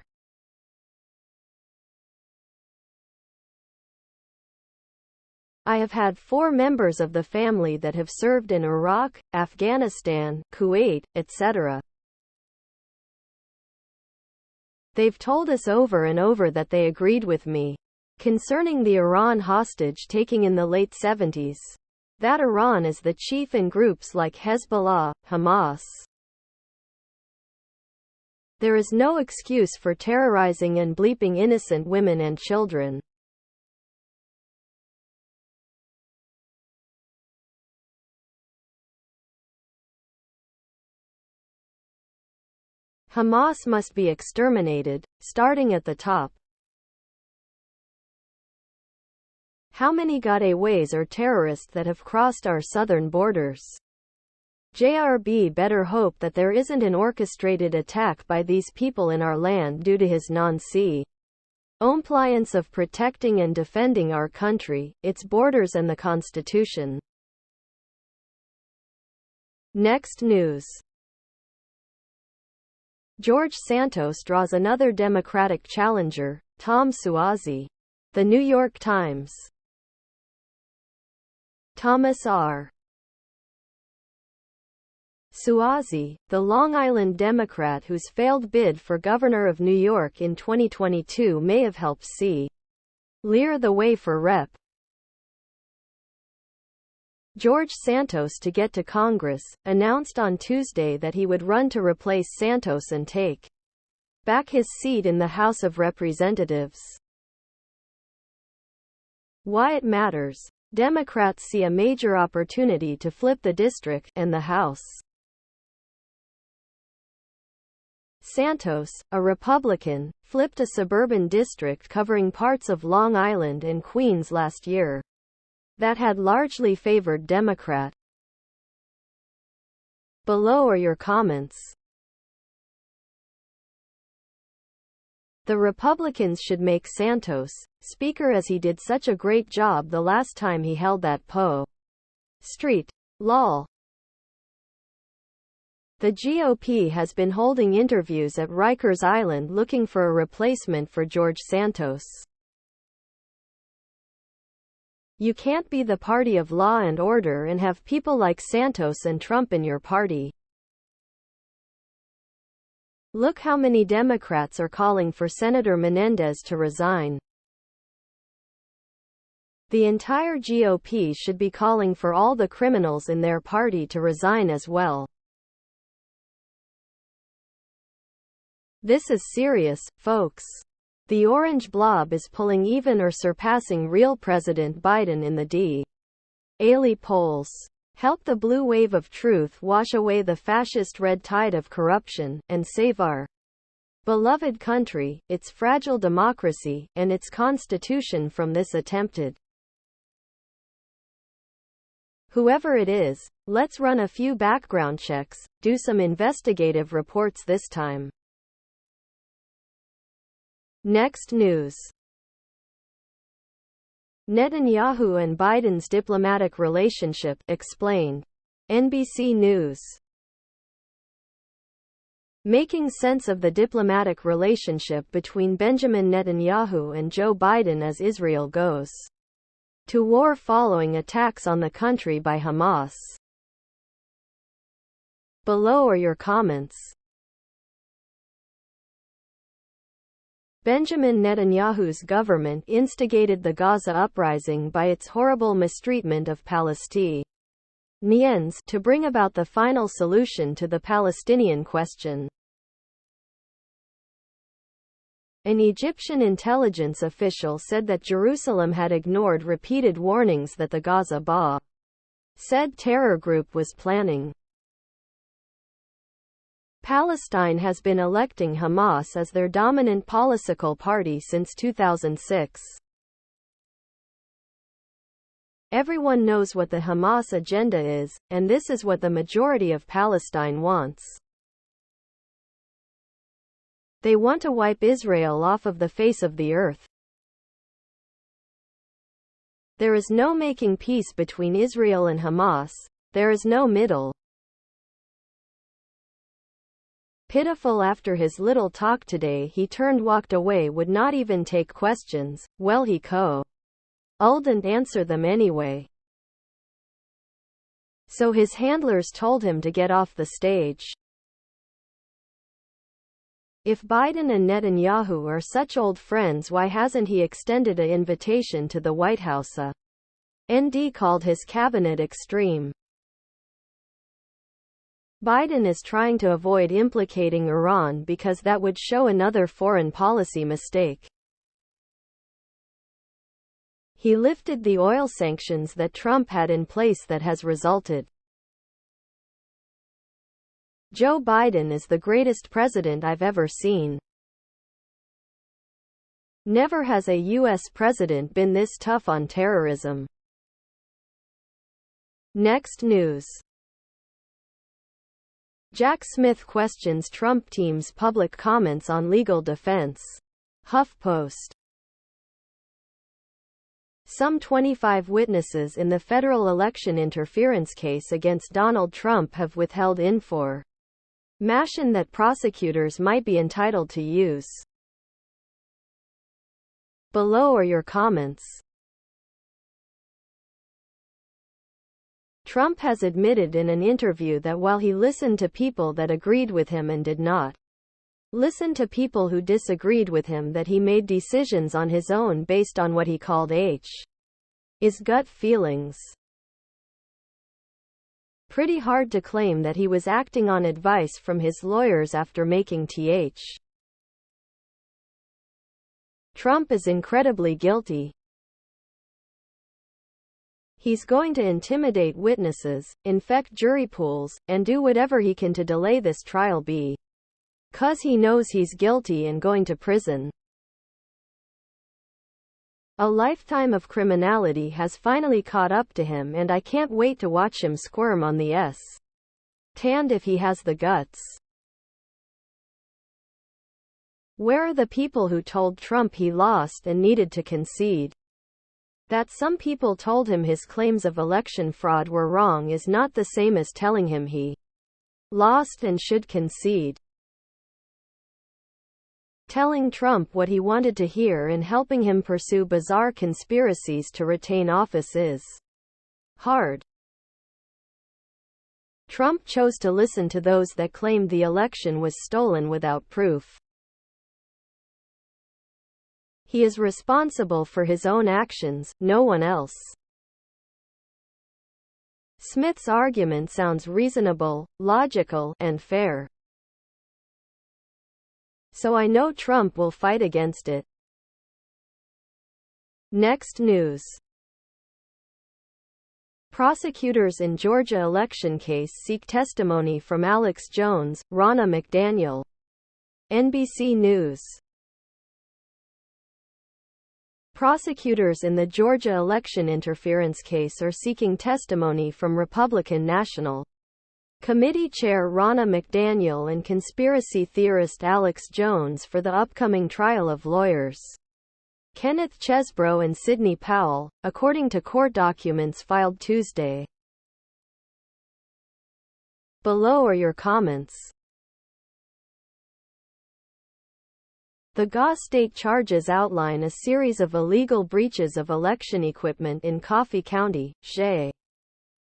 I have had 4 members of the family that have served in Iraq, Afghanistan, Kuwait, etc. They've told us over and over that they agreed with me concerning the Iran hostage taking in the late 70s. That Iran is the chief in groups like Hezbollah, Hamas. There is no excuse for terrorizing and bleeping innocent women and children. Hamas must be exterminated, starting at the top. How many gotaways or terrorists that have crossed our southern borders? JRB better hope that there isn't an orchestrated attack by these people in our land due to his non-compliance of protecting and defending our country, its borders and the Constitution. Next news. George Santos draws another Democratic challenger, Tom Suozzi. The New York Times. Thomas R. Suozzi, the Long Island Democrat whose failed bid for governor of New York in 2022 may have helped clear the way for Rep. George Santos to get to Congress, announced on Tuesday that he would run to replace Santos and take back his seat in the House of Representatives. Why it matters. Democrats see a major opportunity to flip the district and the House. Santos, a Republican, flipped a suburban district covering parts of Long Island and Queens last year that had largely favored Democrat. Below are your comments. The Republicans should make Santos Speaker as he did such a great job the last time he held that Street. Lol. The GOP has been holding interviews at Rikers Island looking for a replacement for George Santos. You can't be the party of law and order and have people like Santos and Trump in your party. Look how many Democrats are calling for Senator Menendez to resign. The entire GOP should be calling for all the criminals in their party to resign as well. This is serious, folks. The orange blob is pulling even or surpassing real President Biden in the daily polls. Help the blue wave of truth wash away the fascist red tide of corruption, and save our beloved country, its fragile democracy, and its constitution from this attempted. Whoever it is, let's run a few background checks, do some investigative reports this time. Next news. Netanyahu and Biden's diplomatic relationship explained. NBC News. Making sense of the diplomatic relationship between Benjamin Netanyahu and Joe Biden as Israel goes to war following attacks on the country by Hamas. Below are your comments. Benjamin Netanyahu's government instigated the Gaza uprising by its horrible mistreatment of Palestinians to bring about the final solution to the Palestinian question. An Egyptian intelligence official said that Jerusalem had ignored repeated warnings that the Gaza said terror group was planning. Palestine has been electing Hamas as their dominant political party since 2006. Everyone knows what the Hamas agenda is, and this is what the majority of Palestine wants. They want to wipe Israel off of the face of the earth. There is no making peace between Israel and Hamas. There is no middle. Pitiful. After his little talk today he walked away, would not even take questions. Well, he couldn't answer them anyway. So his handlers told him to get off the stage. If Biden and Netanyahu are such old friends, why hasn't he extended an invitation to the White House? ND called his cabinet extreme. Biden is trying to avoid implicating Iran because that would show another foreign policy mistake. He lifted the oil sanctions that Trump had in place that has resulted. Joe Biden is the greatest president I've ever seen. Never has a U.S. president been this tough on terrorism. Next news. Jack Smith questions Trump team's public comments on legal defense. HuffPost. Some 25 witnesses in the federal election interference case against Donald Trump have withheld information that prosecutors might be entitled to use. Below are your comments. Trump has admitted in an interview that while he listened to people that agreed with him and did not listen to people who disagreed with him, that he made decisions on his own based on what he called his gut feelings. Pretty hard to claim that he was acting on advice from his lawyers after making Trump is incredibly guilty. He's going to intimidate witnesses, infect jury pools, and do whatever he can to delay this trial because he knows he's guilty and going to prison. A lifetime of criminality has finally caught up to him, and I can't wait to watch him squirm on the stand if he has the guts. Where are the people who told Trump he lost and needed to concede? That some people told him his claims of election fraud were wrong is not the same as telling him he lost and should concede. Telling Trump what he wanted to hear and helping him pursue bizarre conspiracies to retain office is hard. Trump chose to listen to those that claimed the election was stolen without proof. He is responsible for his own actions, no one else. Smith's argument sounds reasonable, logical, and fair. So I know Trump will fight against it. Next news. Prosecutors in Georgia election case seek testimony from Alex Jones, Ronna McDaniel. NBC News. Prosecutors in the Georgia election interference case are seeking testimony from Republican National Committee Chair Ronna McDaniel and conspiracy theorist Alex Jones for the upcoming trial of lawyers Kenneth Chesebro and Sidney Powell, according to court documents filed Tuesday. Below are your comments. The GA state charges outline a series of illegal breaches of election equipment in Coffee County,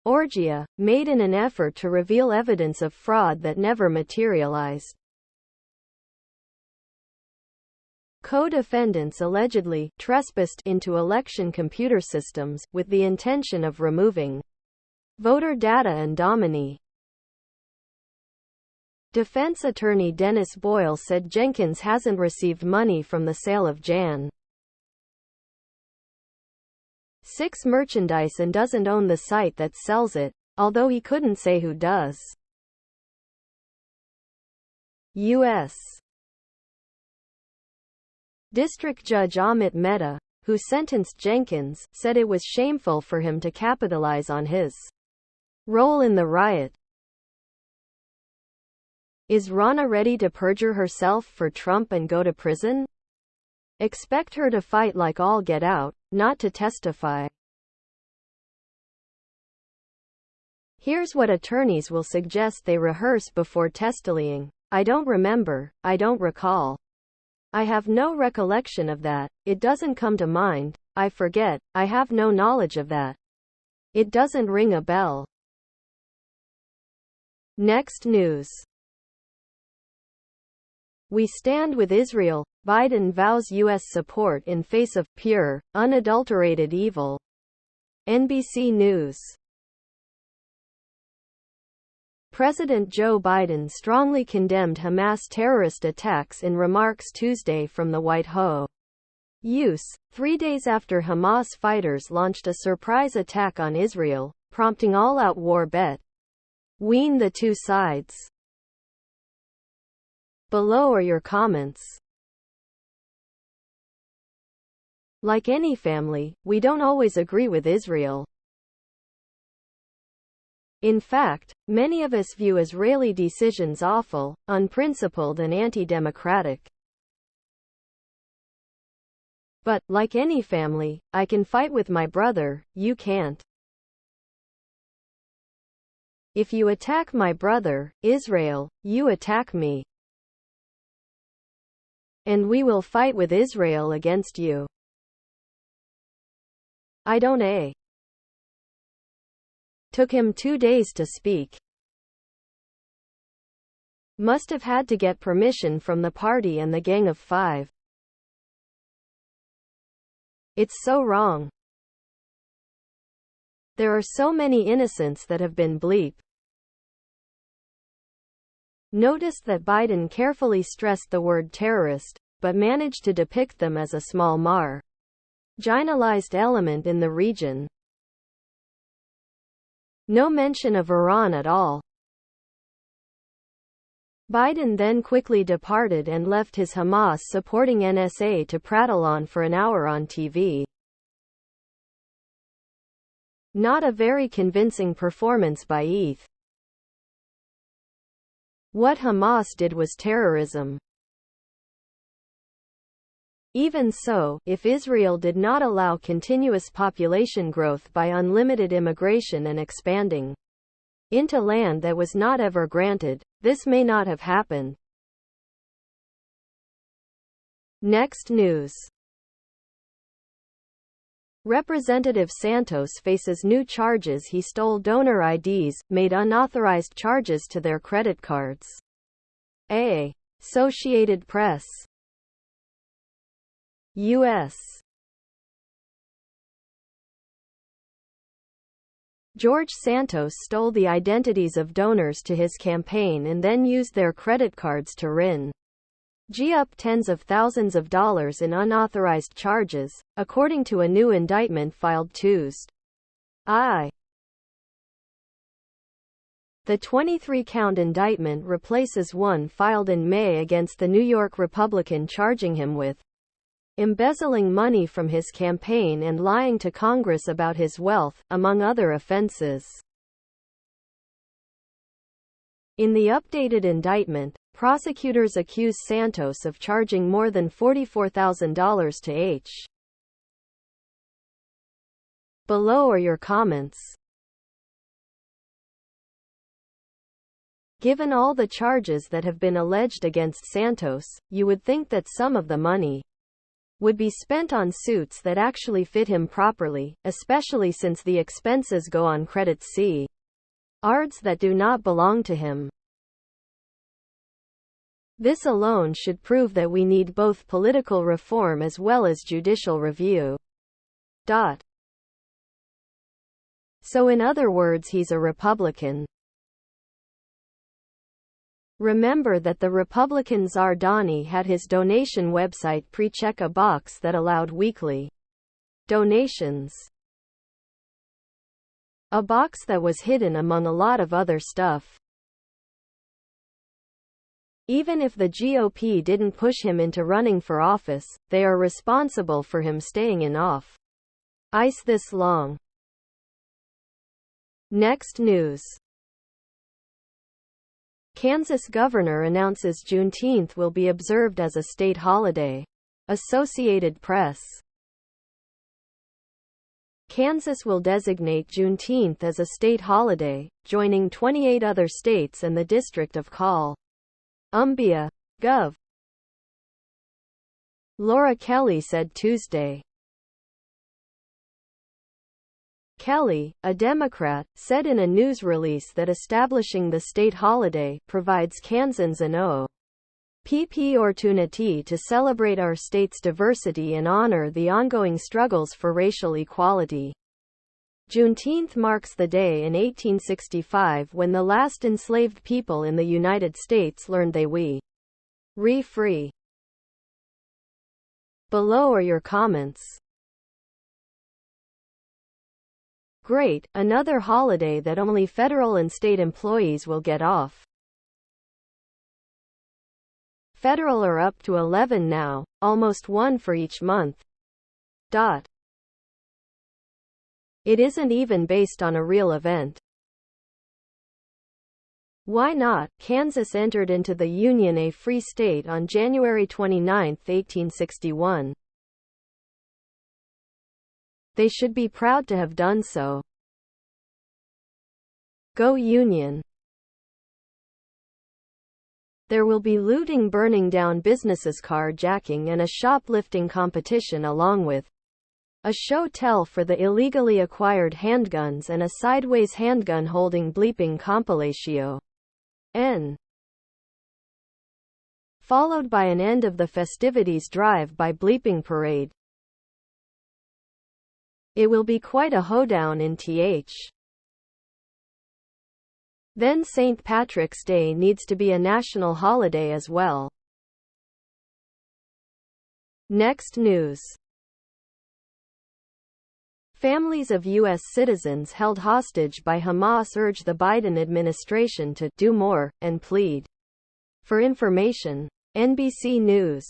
Georgia, made in an effort to reveal evidence of fraud that never materialized. Co-defendants allegedly trespassed into election computer systems, with the intention of removing voter data and domini. Defense attorney Dennis Boyle said Jenkins hasn't received money from the sale of Jan. 6 merchandise and doesn't own the site that sells it, although he couldn't say who does. U.S. District Judge Amit Mehta, who sentenced Jenkins, said it was shameful for him to capitalize on his role in the riot. Is Ronna ready to perjure herself for Trump and go to prison? Expect her to fight like all get out, not to testify. Here's what attorneys will suggest they rehearse before testifying. I don't remember, I don't recall. I have no recollection of that, it doesn't come to mind, I forget, I have no knowledge of that. It doesn't ring a bell. Next news. We stand with Israel. Biden vows U.S. support in face of pure, unadulterated evil. NBC News. President Joe Biden strongly condemned Hamas terrorist attacks in remarks Tuesday from the White House. 3 days after Hamas fighters launched a surprise attack on Israel, prompting all-out war between the two sides. Below are your comments. Like any family, we don't always agree with Israel. In fact, many of us view Israeli decisions awful, unprincipled and anti-democratic. But, like any family, I can fight with my brother, you can't. If you attack my brother, Israel, you attack me. And we will fight with Israel against you. I don't. Took him 2 days to speak. Must have had to get permission from the party and the Gang of Five. It's so wrong. There are so many innocents that have been bleep. Notice that Biden carefully stressed the word terrorist, but managed to depict them as a small marginalized element in the region. No mention of Iran at all. Biden then quickly departed and left his Hamas-supporting NSA to prattle on for an hour on TV. Not a very convincing performance by ETH. What Hamas did was terrorism. Even so, if Israel did not allow continuous population growth by unlimited immigration and expanding into land that was not ever granted. This may not have happened. Next news. Representative Santos faces new charges. He stole donor IDs, made unauthorized charges to their credit cards. Associated Press. U.S. George Santos stole the identities of donors to his campaign and then used their credit cards to ring up tens of thousands of dollars in unauthorized charges, according to a new indictment filed Tuesday. The 23-count indictment replaces one filed in May against the New York Republican, charging him with embezzling money from his campaign and lying to Congress about his wealth, among other offenses. In the updated indictment, prosecutors accuse Santos of charging more than $44,000 to H. Below are your comments. Given all the charges that have been alleged against Santos, you would think that some of the money would be spent on suits that actually fit him properly, especially since the expenses go on credit cards that do not belong to him. This alone should prove that we need both political reform as well as judicial review. So in other words, he's a Republican. Remember that the Republican Czar Donny had his donation website pre-check a box that allowed weekly donations. A box that was hidden among a lot of other stuff. Even if the GOP didn't push him into running for office, they are responsible for him staying in office this long. Next news. Kansas governor announces Juneteenth will be observed as a state holiday. Associated Press. Kansas will designate Juneteenth as a state holiday, joining 28 other states and the District of Columbia. Gov. Laura Kelly said Tuesday. Kelly, a Democrat, said in a news release that establishing the state holiday provides Kansans an opportunity to celebrate our state's diversity and honor the ongoing struggles for racial equality. Juneteenth marks the day in 1865 when the last enslaved people in the United States learned they were free. Below are your comments. Great, another holiday that only federal and state employees will get off. Federal are up to 11 now, almost one for each month. It isn't even based on a real event. Why not? Kansas entered into the Union a free state on January 29, 1861. They should be proud to have done so. Go Union. There will be looting, burning down businesses, carjacking, and a shoplifting competition, along with a show tell for the illegally acquired handguns and a sideways handgun holding bleeping compilation. Followed by an end of the festivities drive-by bleeping parade. It will be quite a hoedown in th. Then St. Patrick's Day needs to be a national holiday as well. Next news. Families of U.S. citizens held hostage by Hamas urge the Biden administration to do more and plead for information. NBC News.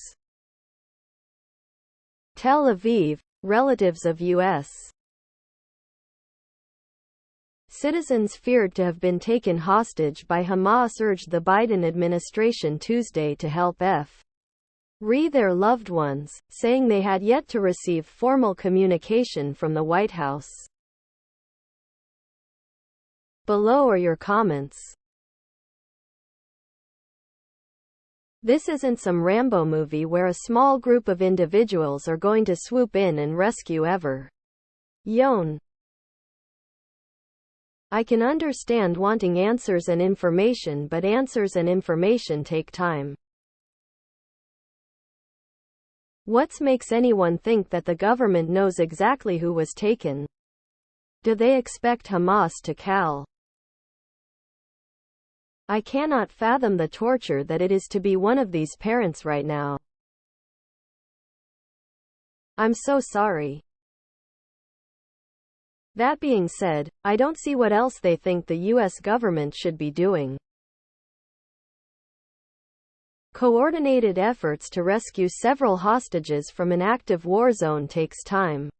Tel Aviv. Relatives of U.S. citizens feared to have been taken hostage by Hamas urged the Biden administration Tuesday to help free their loved ones, saying they had yet to receive formal communication from the White House. Below are your comments. This isn't some Rambo movie where a small group of individuals are going to swoop in and rescue everyone. I can understand wanting answers and information, but answers and information take time. What makes anyone think that the government knows exactly who was taken? Do they expect Hamas to call? I cannot fathom the torture that it is to be one of these parents right now. I'm so sorry. That being said, I don't see what else they think the US government should be doing. Coordinated efforts to rescue several hostages from an active war zone takes time.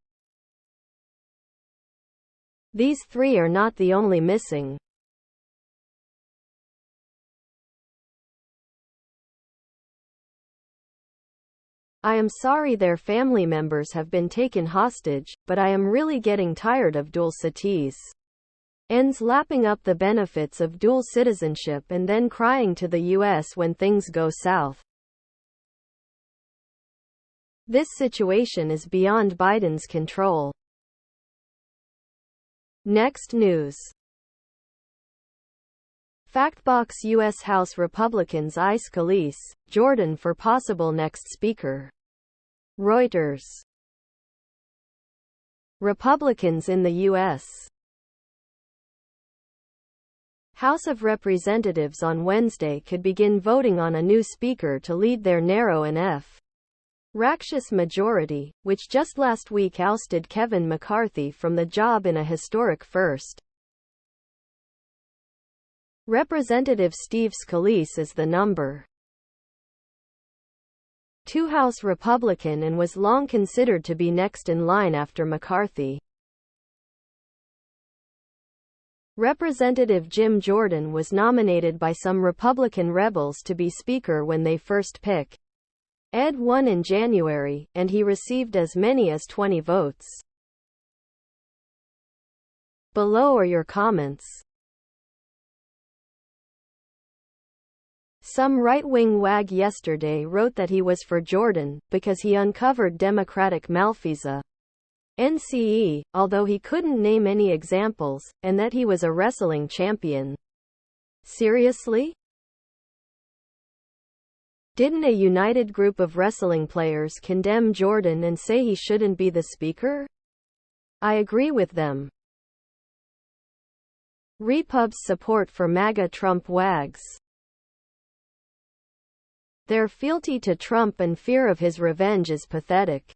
These three are not the only missing. I am sorry their family members have been taken hostage, but I am really getting tired of dual cities. Ends lapping up the benefits of dual citizenship and then crying to the US when things go south. This situation is beyond Biden's control. Next news. Factbox: U.S. House Republicans ice Scalise, Jordan for possible next speaker. Reuters. Republicans in the U.S. House of Representatives on Wednesday could begin voting on a new speaker to lead their narrow and fractious majority, which just last week ousted Kevin McCarthy from the job in a historic first. Representative Steve Scalise is the number 2 House Republican and was long considered to be next in line after McCarthy. Representative Jim Jordan was nominated by some Republican rebels to be Speaker when they first picked Ed won in January, and he received as many as 20 votes. Below are your comments. Some right-wing wag yesterday wrote that he was for Jordan, because he uncovered Democratic malfeasance. NCE, although he couldn't name any examples, and that he was a wrestling champion. Seriously? Didn't a united group of wrestling players condemn Jordan and say he shouldn't be the speaker? I agree with them. Repub's support for MAGA Trump wags. Their fealty to Trump and fear of his revenge is pathetic.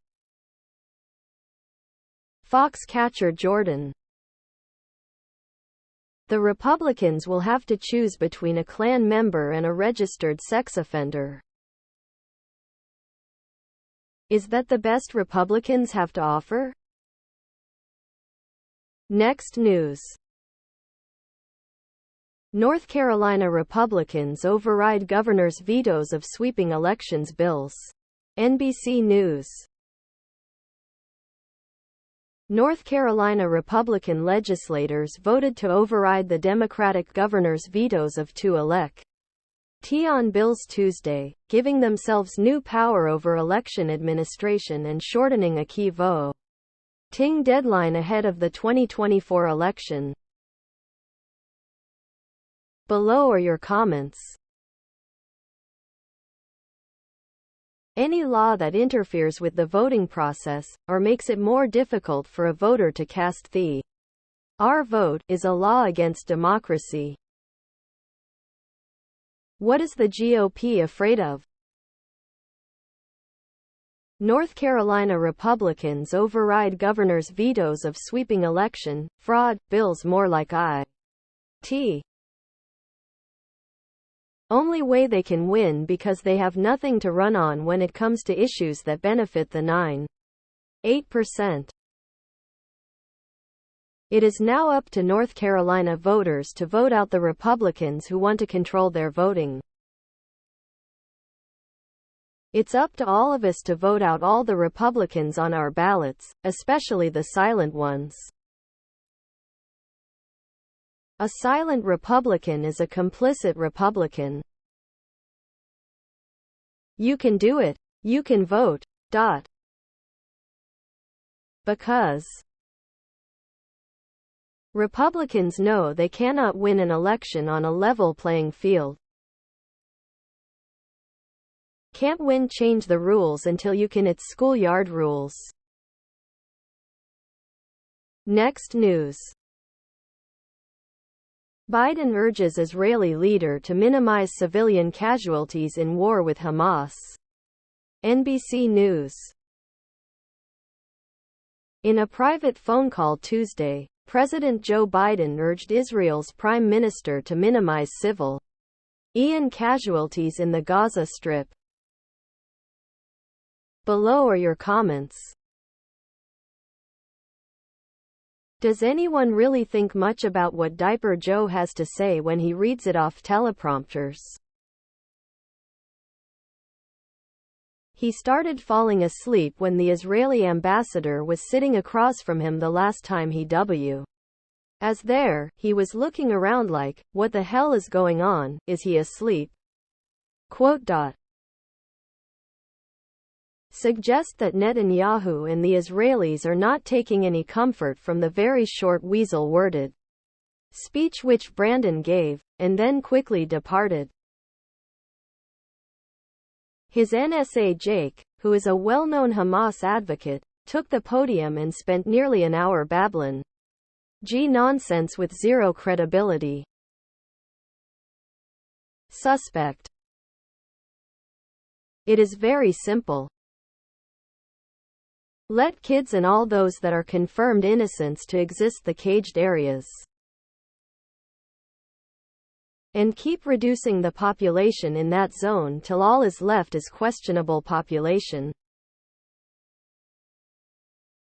Foxcatcher Jordan. The Republicans will have to choose between a Klan member and a registered sex offender. Is that the best Republicans have to offer? Next news. North Carolina Republicans override governor's vetoes of sweeping elections bills. NBC News. North Carolina Republican legislators voted to override the Democratic governor's vetoes of 2 election bills Tuesday, giving themselves new power over election administration and shortening a key voting deadline ahead of the 2024 election. Below are your comments. Any law that interferes with the voting process, or makes it more difficult for a voter to cast our vote, is a law against democracy. What is the GOP afraid of? North Carolina Republicans override governor's vetoes of sweeping election fraud bills more like it. Only way they can win because they have nothing to run on when it comes to issues that benefit the 9.8%. It is now up to North Carolina voters to vote out the Republicans who want to control their voting. It's up to all of us to vote out all the Republicans on our ballots, especially the silent ones. A silent Republican is a complicit Republican. You can do it. You can vote. Because Republicans know they cannot win an election on a level playing field. Can't win, change the rules until you can. It's schoolyard rules. Next news. Biden urges Israeli leader to minimize civilian casualties in war with Hamas. NBC News. In a private phone call Tuesday, President Joe Biden urged Israel's Prime Minister to minimize civilian casualties in the Gaza Strip. Below are your comments. Does anyone really think much about what Diaper Joe has to say when he reads it off teleprompters? He started falling asleep when the Israeli ambassador was sitting across from him the last time he was there. He was looking around like, what the hell is going on? Is he asleep? Suggest that Netanyahu and the Israelis are not taking any comfort from the very short weasel-worded speech which Brandon gave, and then quickly departed. His NSA Jake, who is a well-known Hamas advocate, took the podium and spent nearly an hour babbling nonsense with zero credibility. Suspect. It is very simple. Let kids and all those that are confirmed innocents to exist the caged areas. And keep reducing the population in that zone till all is left is questionable population.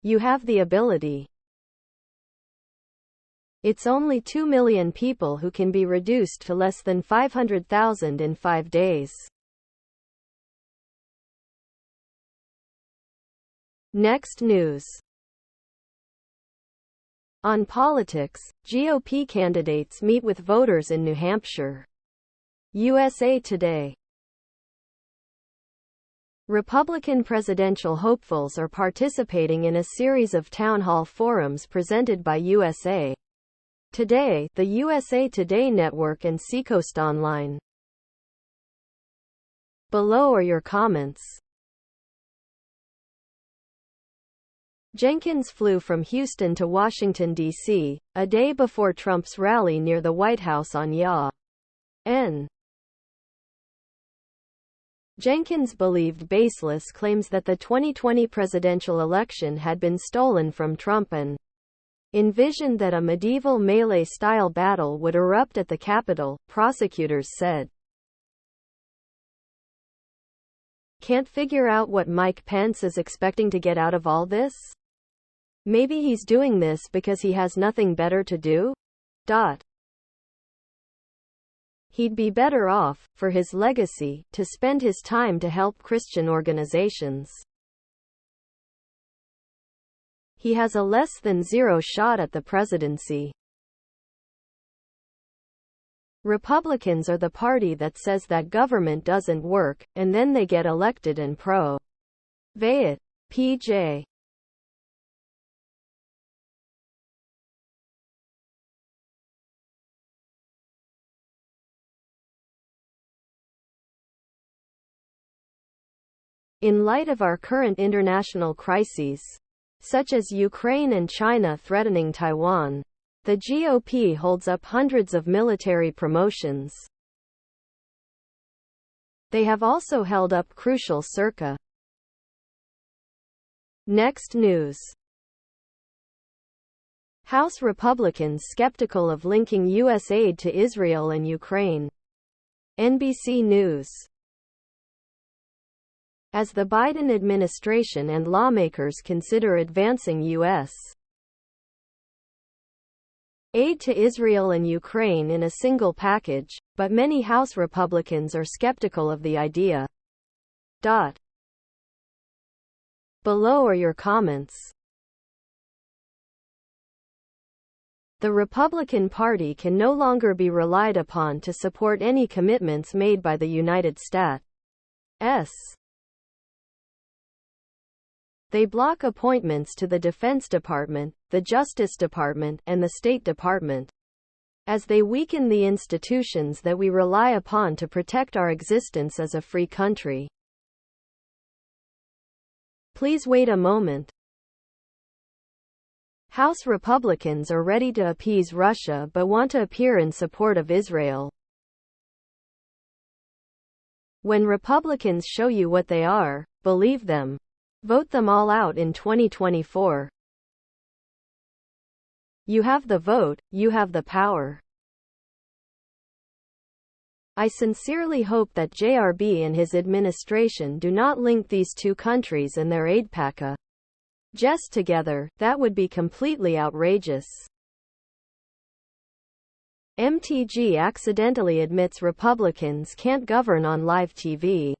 You have the ability. It's only 2 million people who can be reduced to less than 500,000 in 5 days. Next news. On politics, GOP candidates meet with voters in New Hampshire. USA Today. Republican presidential hopefuls are participating in a series of town hall forums presented by USA Today, the USA Today Network and Seacoast Online. Below are your comments. Jenkins flew from Houston to Washington, D.C., a day before Trump's rally near the White House on YA.N. Jenkins believed baseless claims that the 2020 presidential election had been stolen from Trump and envisioned that a medieval melee-style battle would erupt at the Capitol, prosecutors said. Can't figure out what Mike Pence is expecting to get out of all this? Maybe he's doing this because he has nothing better to do? He'd be better off, for his legacy, to spend his time to help Christian organizations. He has a less than zero shot at the presidency. Republicans are the party that says that government doesn't work, and then they get elected and prove it. PJ. In light of our current international crises, such as Ukraine and China threatening Taiwan, the GOP holds up hundreds of military promotions. They have also held up crucial circa. Next news. House Republicans skeptical of linking U.S. aid to Israel and Ukraine. NBC News. As the Biden administration and lawmakers consider advancing U.S. aid to Israel and Ukraine in a single package, but many House Republicans are skeptical of the idea. Below are your comments. The Republican Party can no longer be relied upon to support any commitments made by the United States. They block appointments to the Defense Department, the Justice Department, and the State Department, as they weaken the institutions that we rely upon to protect our existence as a free country. Please wait a moment. House Republicans are ready to appease Russia but want to appear in support of Israel. When Republicans show you what they are, believe them. Vote them all out in 2024. You have the vote, you have the power. I sincerely hope that JRB and his administration do not link these two countries and their aid package together. That would be completely outrageous. MTG accidentally admits Republicans can't govern on live TV.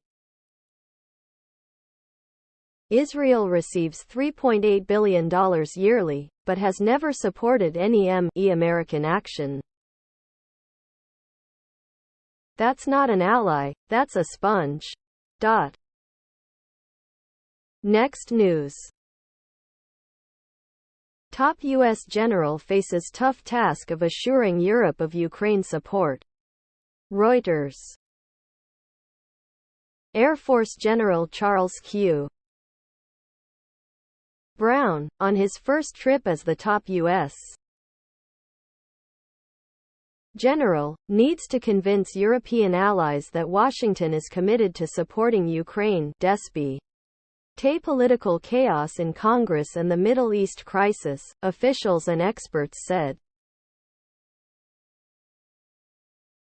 Israel receives $3.8 billion yearly, but has never supported any American action. That's not an ally, that's a sponge. Next news. Top U.S. general faces tough task of assuring Europe of Ukraine support. Reuters. Air Force General Charles Q. Brown, on his first trip as the top U.S. general, needs to convince European allies that Washington is committed to supporting Ukraine, despite political chaos in Congress and the Middle East crisis, officials and experts said.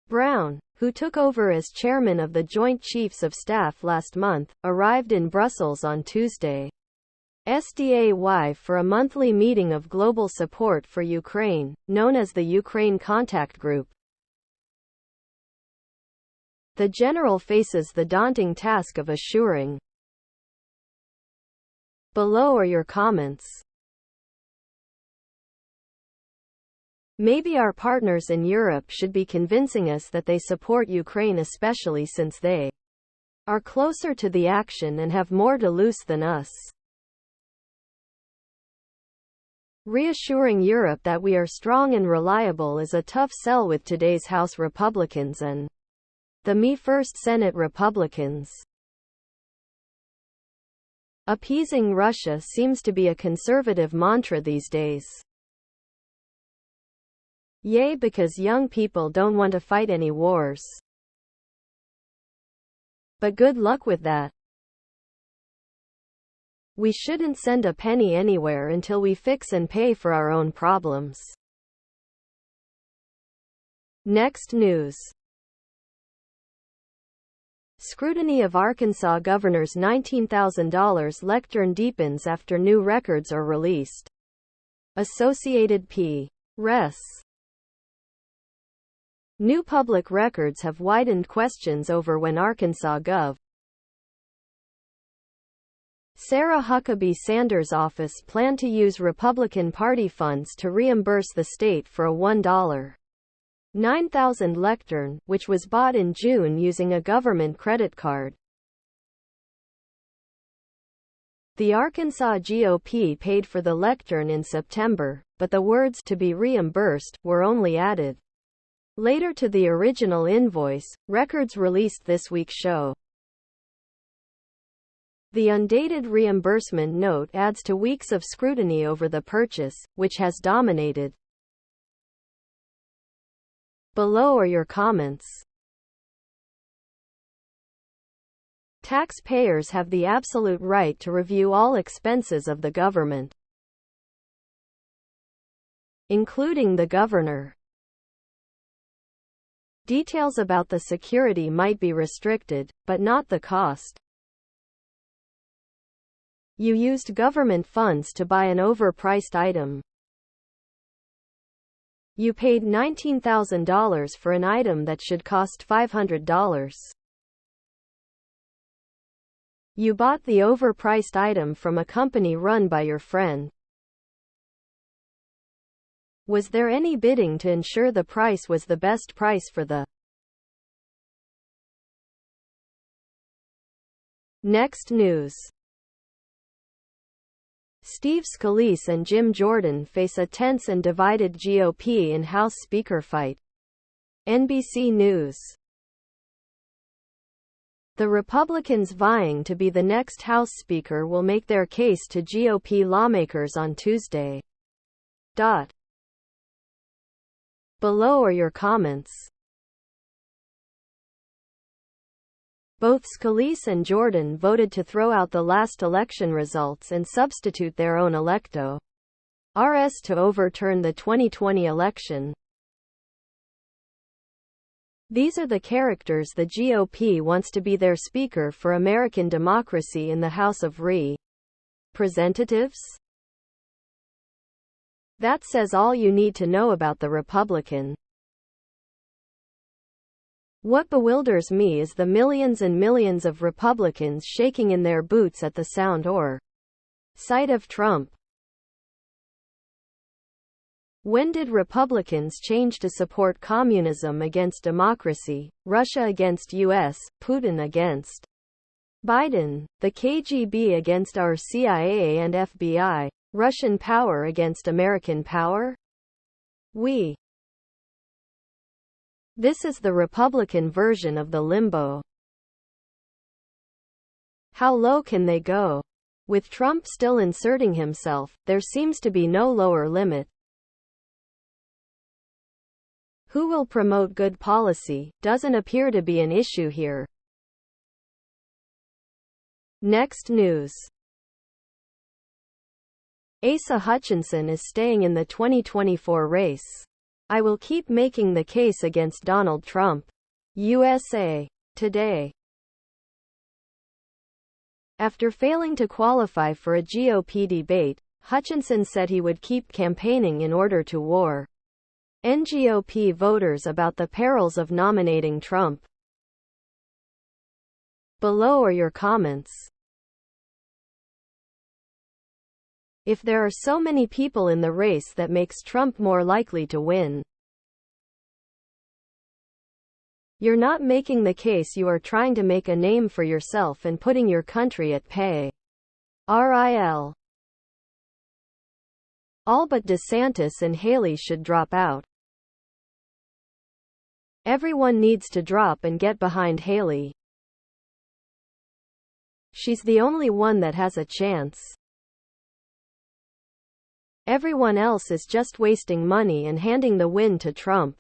Brown, who took over as chairman of the Joint Chiefs of Staff last month, arrived in Brussels on Tuesday. SDAY for a monthly meeting of global support for Ukraine, known as the Ukraine Contact Group. The general faces the daunting task of assuring. Below are your comments. Maybe our partners in Europe should be convincing us that they support Ukraine, especially since they are closer to the action and have more to lose than us. Reassuring Europe that we are strong and reliable is a tough sell with today's House Republicans and the Me First Senate Republicans. Appeasing Russia seems to be a conservative mantra these days. Yay, because young people don't want to fight any wars. But good luck with that. We shouldn't send a penny anywhere until we fix and pay for our own problems. Next news. Scrutiny of Arkansas governor's $19,000 lectern deepens after new records are released. Associated Press. New public records have widened questions over when Arkansas Gov. Sarah Huckabee Sanders' office planned to use Republican Party funds to reimburse the state for a $1,900 lectern, which was bought in June using a government credit card. The Arkansas GOP paid for the lectern in September, but the words "to be reimbursed" were only added later to the original invoice, records released this week show. The undated reimbursement note adds to weeks of scrutiny over the purchase, which has dominated. Below are your comments. Taxpayers have the absolute right to review all expenses of the government, including the governor. Details about the security might be restricted, but not the cost. You used government funds to buy an overpriced item. You paid $19,000 for an item that should cost $500. You bought the overpriced item from a company run by your friend. Was there any bidding to ensure the price was the best price for the next news? Steve Scalise and Jim Jordan face a tense and divided GOP in House Speaker fight. NBC News. The Republicans vying to be the next House Speaker will make their case to GOP lawmakers on Tuesday. Below are your comments. Both Scalise and Jordan voted to throw out the last election results and substitute their own electo rs to overturn the 2020 election. These are the characters the GOP wants to be their speaker for American democracy in the House of Representatives. That says all you need to know about the Republican. What bewilders me is the millions and millions of Republicans shaking in their boots at the sound or sight of Trump. When did Republicans change to support communism against democracy, Russia against US, Putin against Biden, the KGB against our CIA and FBI, Russian power against American power? This is the Republican version of the limbo. How low can they go? With Trump still inserting himself, there seems to be no lower limit. Who will promote good policy doesn't appear to be an issue here. Next news. Asa Hutchinson is staying in the 2024 race. I will keep making the case against Donald Trump. USA Today. After failing to qualify for a GOP debate, Hutchinson said he would keep campaigning in order to warn GOP voters about the perils of nominating Trump. Below are your comments. If there are so many people in the race, that makes Trump more likely to win. You're not making the case, you are trying to make a name for yourself and putting your country at pay. RIL. All but DeSantis and Haley should drop out. Everyone needs to drop and get behind Haley. She's the only one that has a chance. Everyone else is just wasting money and handing the win to Trump.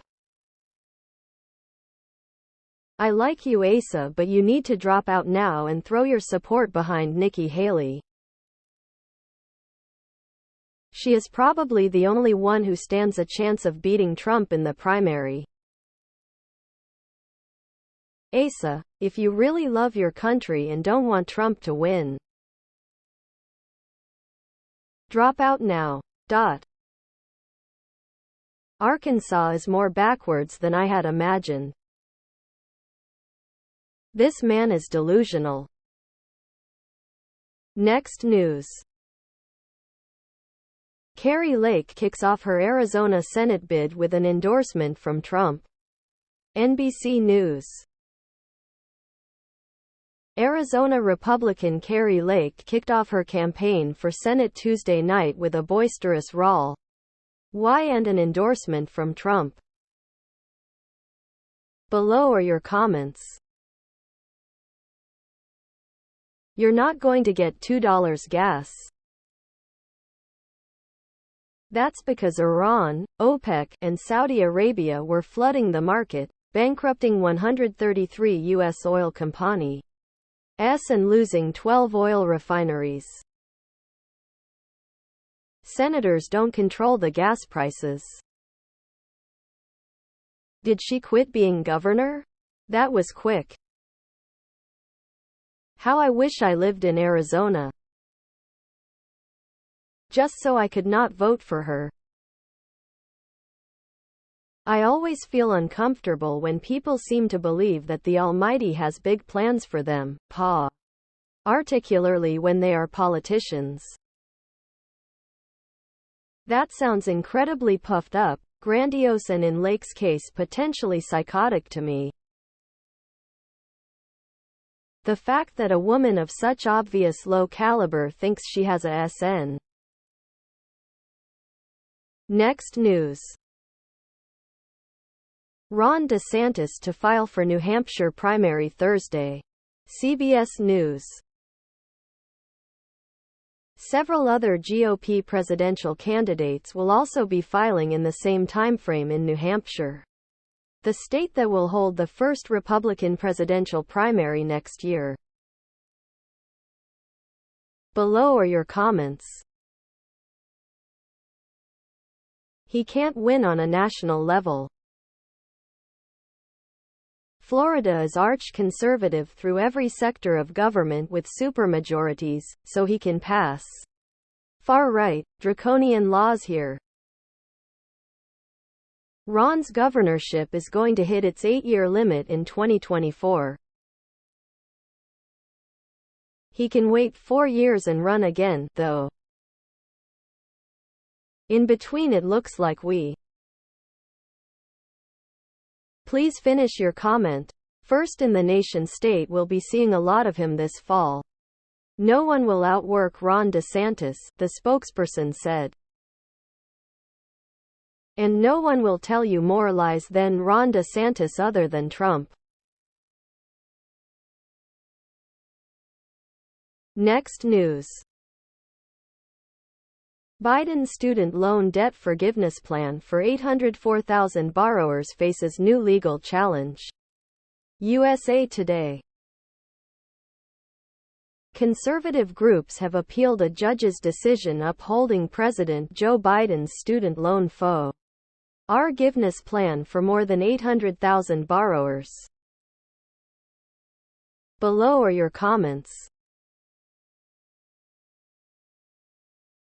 I like you, Asa, but you need to drop out now and throw your support behind Nikki Haley. She is probably the only one who stands a chance of beating Trump in the primary. Asa, if you really love your country and don't want Trump to win, drop out now. Arkansas is more backwards than I had imagined. This man is delusional. Next news. Kari Lake kicks off her Arizona Senate bid with an endorsement from Trump. NBC News. Arizona Republican Kari Lake kicked off her campaign for Senate Tuesday night with a boisterous rally and an endorsement from Trump. Below are your comments. You're not going to get $2 gas. That's because Iran, OPEC, and Saudi Arabia were flooding the market, bankrupting 133 U.S. oil companies and losing 12 oil refineries. Senators don't control the gas prices. Did she quit being governor? That was quick. How I wish I lived in Arizona, just so I could not vote for her. I always feel uncomfortable when people seem to believe that the Almighty has big plans for them, particularly when they are politicians. That sounds incredibly puffed up, grandiose, and in Lake's case potentially psychotic to me. The fact that a woman of such obvious low caliber thinks she has a SN. Next news. Ron DeSantis to file for New Hampshire primary Thursday. CBS News. Several other GOP presidential candidates will also be filing in the same timeframe in New Hampshire, the state that will hold the first Republican presidential primary next year. Below are your comments. He can't win on a national level. Florida is arch-conservative through every sector of government with supermajorities, so he can pass far-right, draconian laws here. Ron's governorship is going to hit its 8-year limit in 2024. He can wait 4 years and run again, though. In between it looks like we. Please finish your comment. First in the nation state will be seeing a lot of him this fall. No one will outwork Ron DeSantis, the spokesperson said. And no one will tell you more lies than Ron DeSantis other than Trump. Next news. Biden's student loan debt forgiveness plan for 804,000 borrowers faces new legal challenge. USA Today. Conservative groups have appealed a judge's decision upholding President Joe Biden's student loan forgiveness plan for more than 800,000 borrowers. Below are your comments.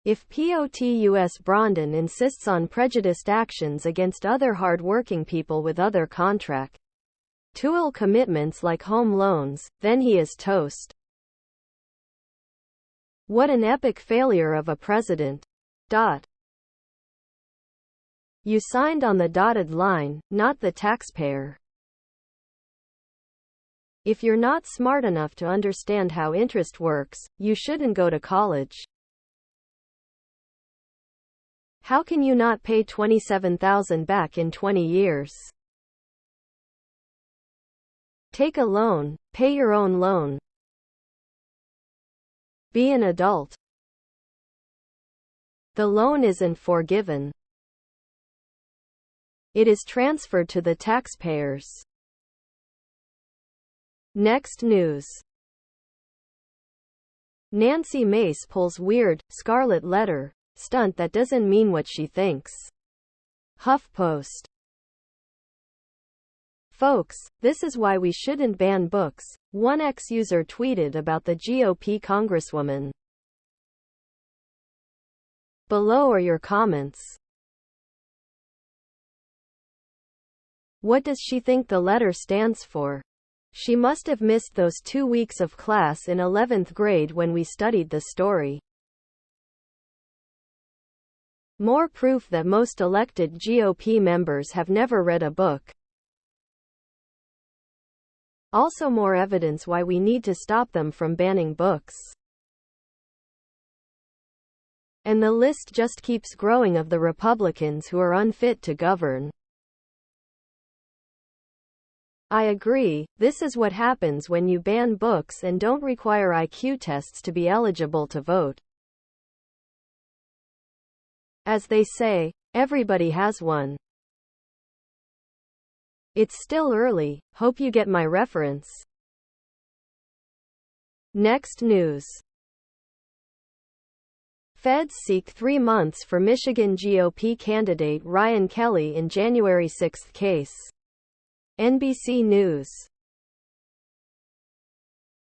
If POTUS Brandon insists on prejudiced actions against other hard-working people with other contractual commitments like home loans, then he is toast. What an epic failure of a president. You signed on the dotted line, not the taxpayer. If you're not smart enough to understand how interest works, you shouldn't go to college. How can you not pay $27,000 back in 20 years? Take a loan, pay your own loan. Be an adult. The loan isn't forgiven. It is transferred to the taxpayers. Next news. Nancy Mace pulls weird, scarlet letter stunt that doesn't mean what she thinks. HuffPost. Folks, this is why we shouldn't ban books, one ex-user tweeted about the GOP congresswoman. Below are your comments. What does she think the letter stands for? She must have missed those 2 weeks of class in 11th grade when we studied the story. More proof that most elected GOP members have never read a book. Also more evidence why we need to stop them from banning books. And the list just keeps growing of the Republicans who are unfit to govern. I agree, this is what happens when you ban books and don't require IQ tests to be eligible to vote. As they say, everybody has one. It's still early, hope you get my reference. Next news. Feds seek 3 months for Michigan GOP candidate Ryan Kelly in January 6 case. NBC News.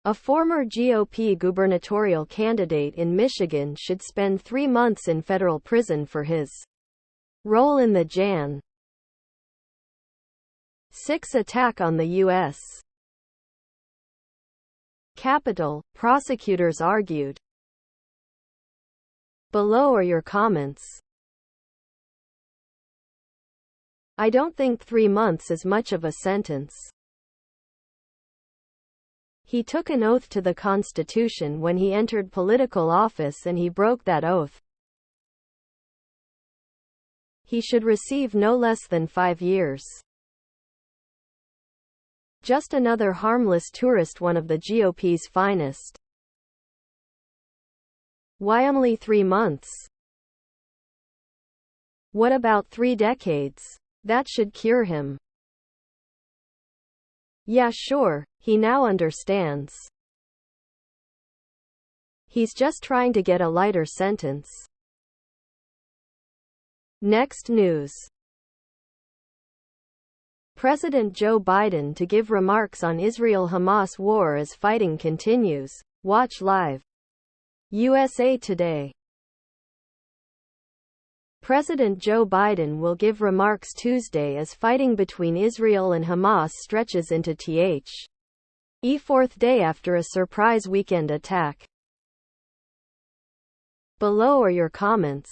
A former GOP gubernatorial candidate in Michigan should spend 3 months in federal prison for his role in the Jan. 6 attack on the U.S. Capitol, prosecutors argued. Below are your comments. I don't think 3 months is much of a sentence. He took an oath to the Constitution when he entered political office and he broke that oath. He should receive no less than 5 years. Just another harmless tourist, one of the GOP's finest. Why only 3 months? What about 3 decades? That should cure him. Yeah, sure, he now understands. He's just trying to get a lighter sentence. Next news. President Joe Biden to give remarks on Israel-Hamas war as fighting continues. Watch live. USA Today. President Joe Biden will give remarks Tuesday as fighting between Israel and Hamas stretches into the fourth day after a surprise weekend attack. Below are your comments.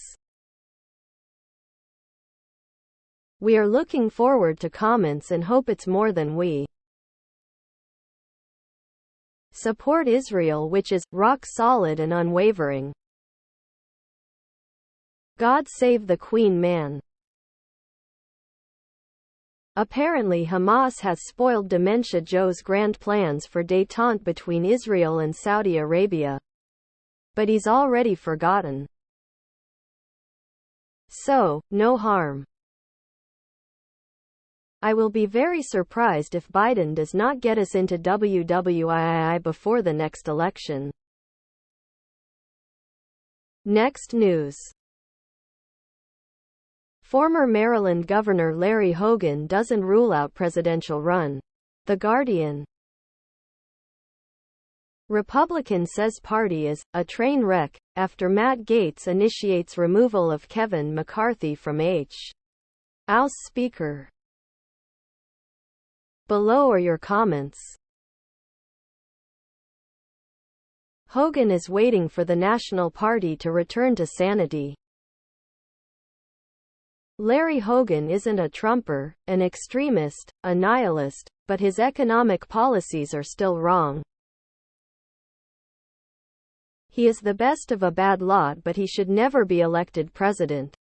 We are looking forward to comments and hope it's more than we support Israel, which is rock solid and unwavering. God save the Queen Man. Apparently Hamas has spoiled Dementia Joe's grand plans for détente between Israel and Saudi Arabia. But he's already forgotten. So, no harm. I will be very surprised if Biden does not get us into WWII before the next election. Next news. Former Maryland Governor Larry Hogan doesn't rule out presidential run. The Guardian. Republican says party is a train wreck after Matt Gaetz initiates removal of Kevin McCarthy from House Speaker. Below are your comments. Hogan is waiting for the National Party to return to sanity. Larry Hogan isn't a Trumper, an extremist, a nihilist, but his economic policies are still wrong. He is the best of a bad lot, but he should never be elected president.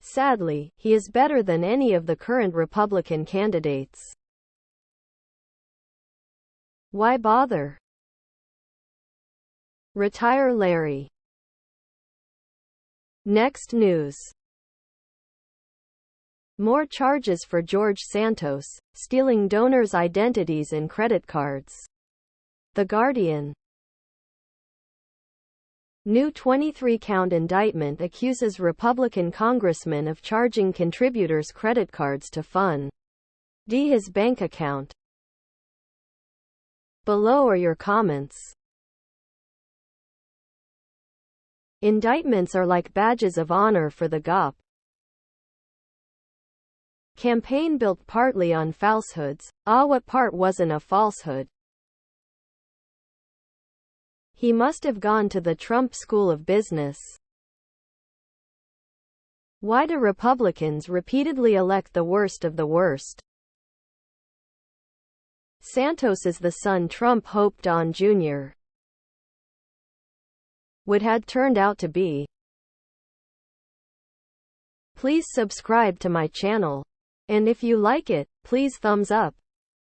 Sadly, he is better than any of the current Republican candidates. Why bother? Retire Larry. Next news. More charges for George Santos, stealing donors' identities and credit cards. The Guardian. New 23-count indictment accuses Republican congressman of charging contributors' credit cards to fund his bank account. Below are your comments. Indictments are like badges of honor for the GOP campaign built partly on falsehoods. What part wasn't a falsehood? He must have gone to the Trump School of Business. Why do Republicans repeatedly elect the worst of the worst? Santos is the son Trump hoped on Jr. would had turned out to be. Please subscribe to my channel. And if you like it, please thumbs up.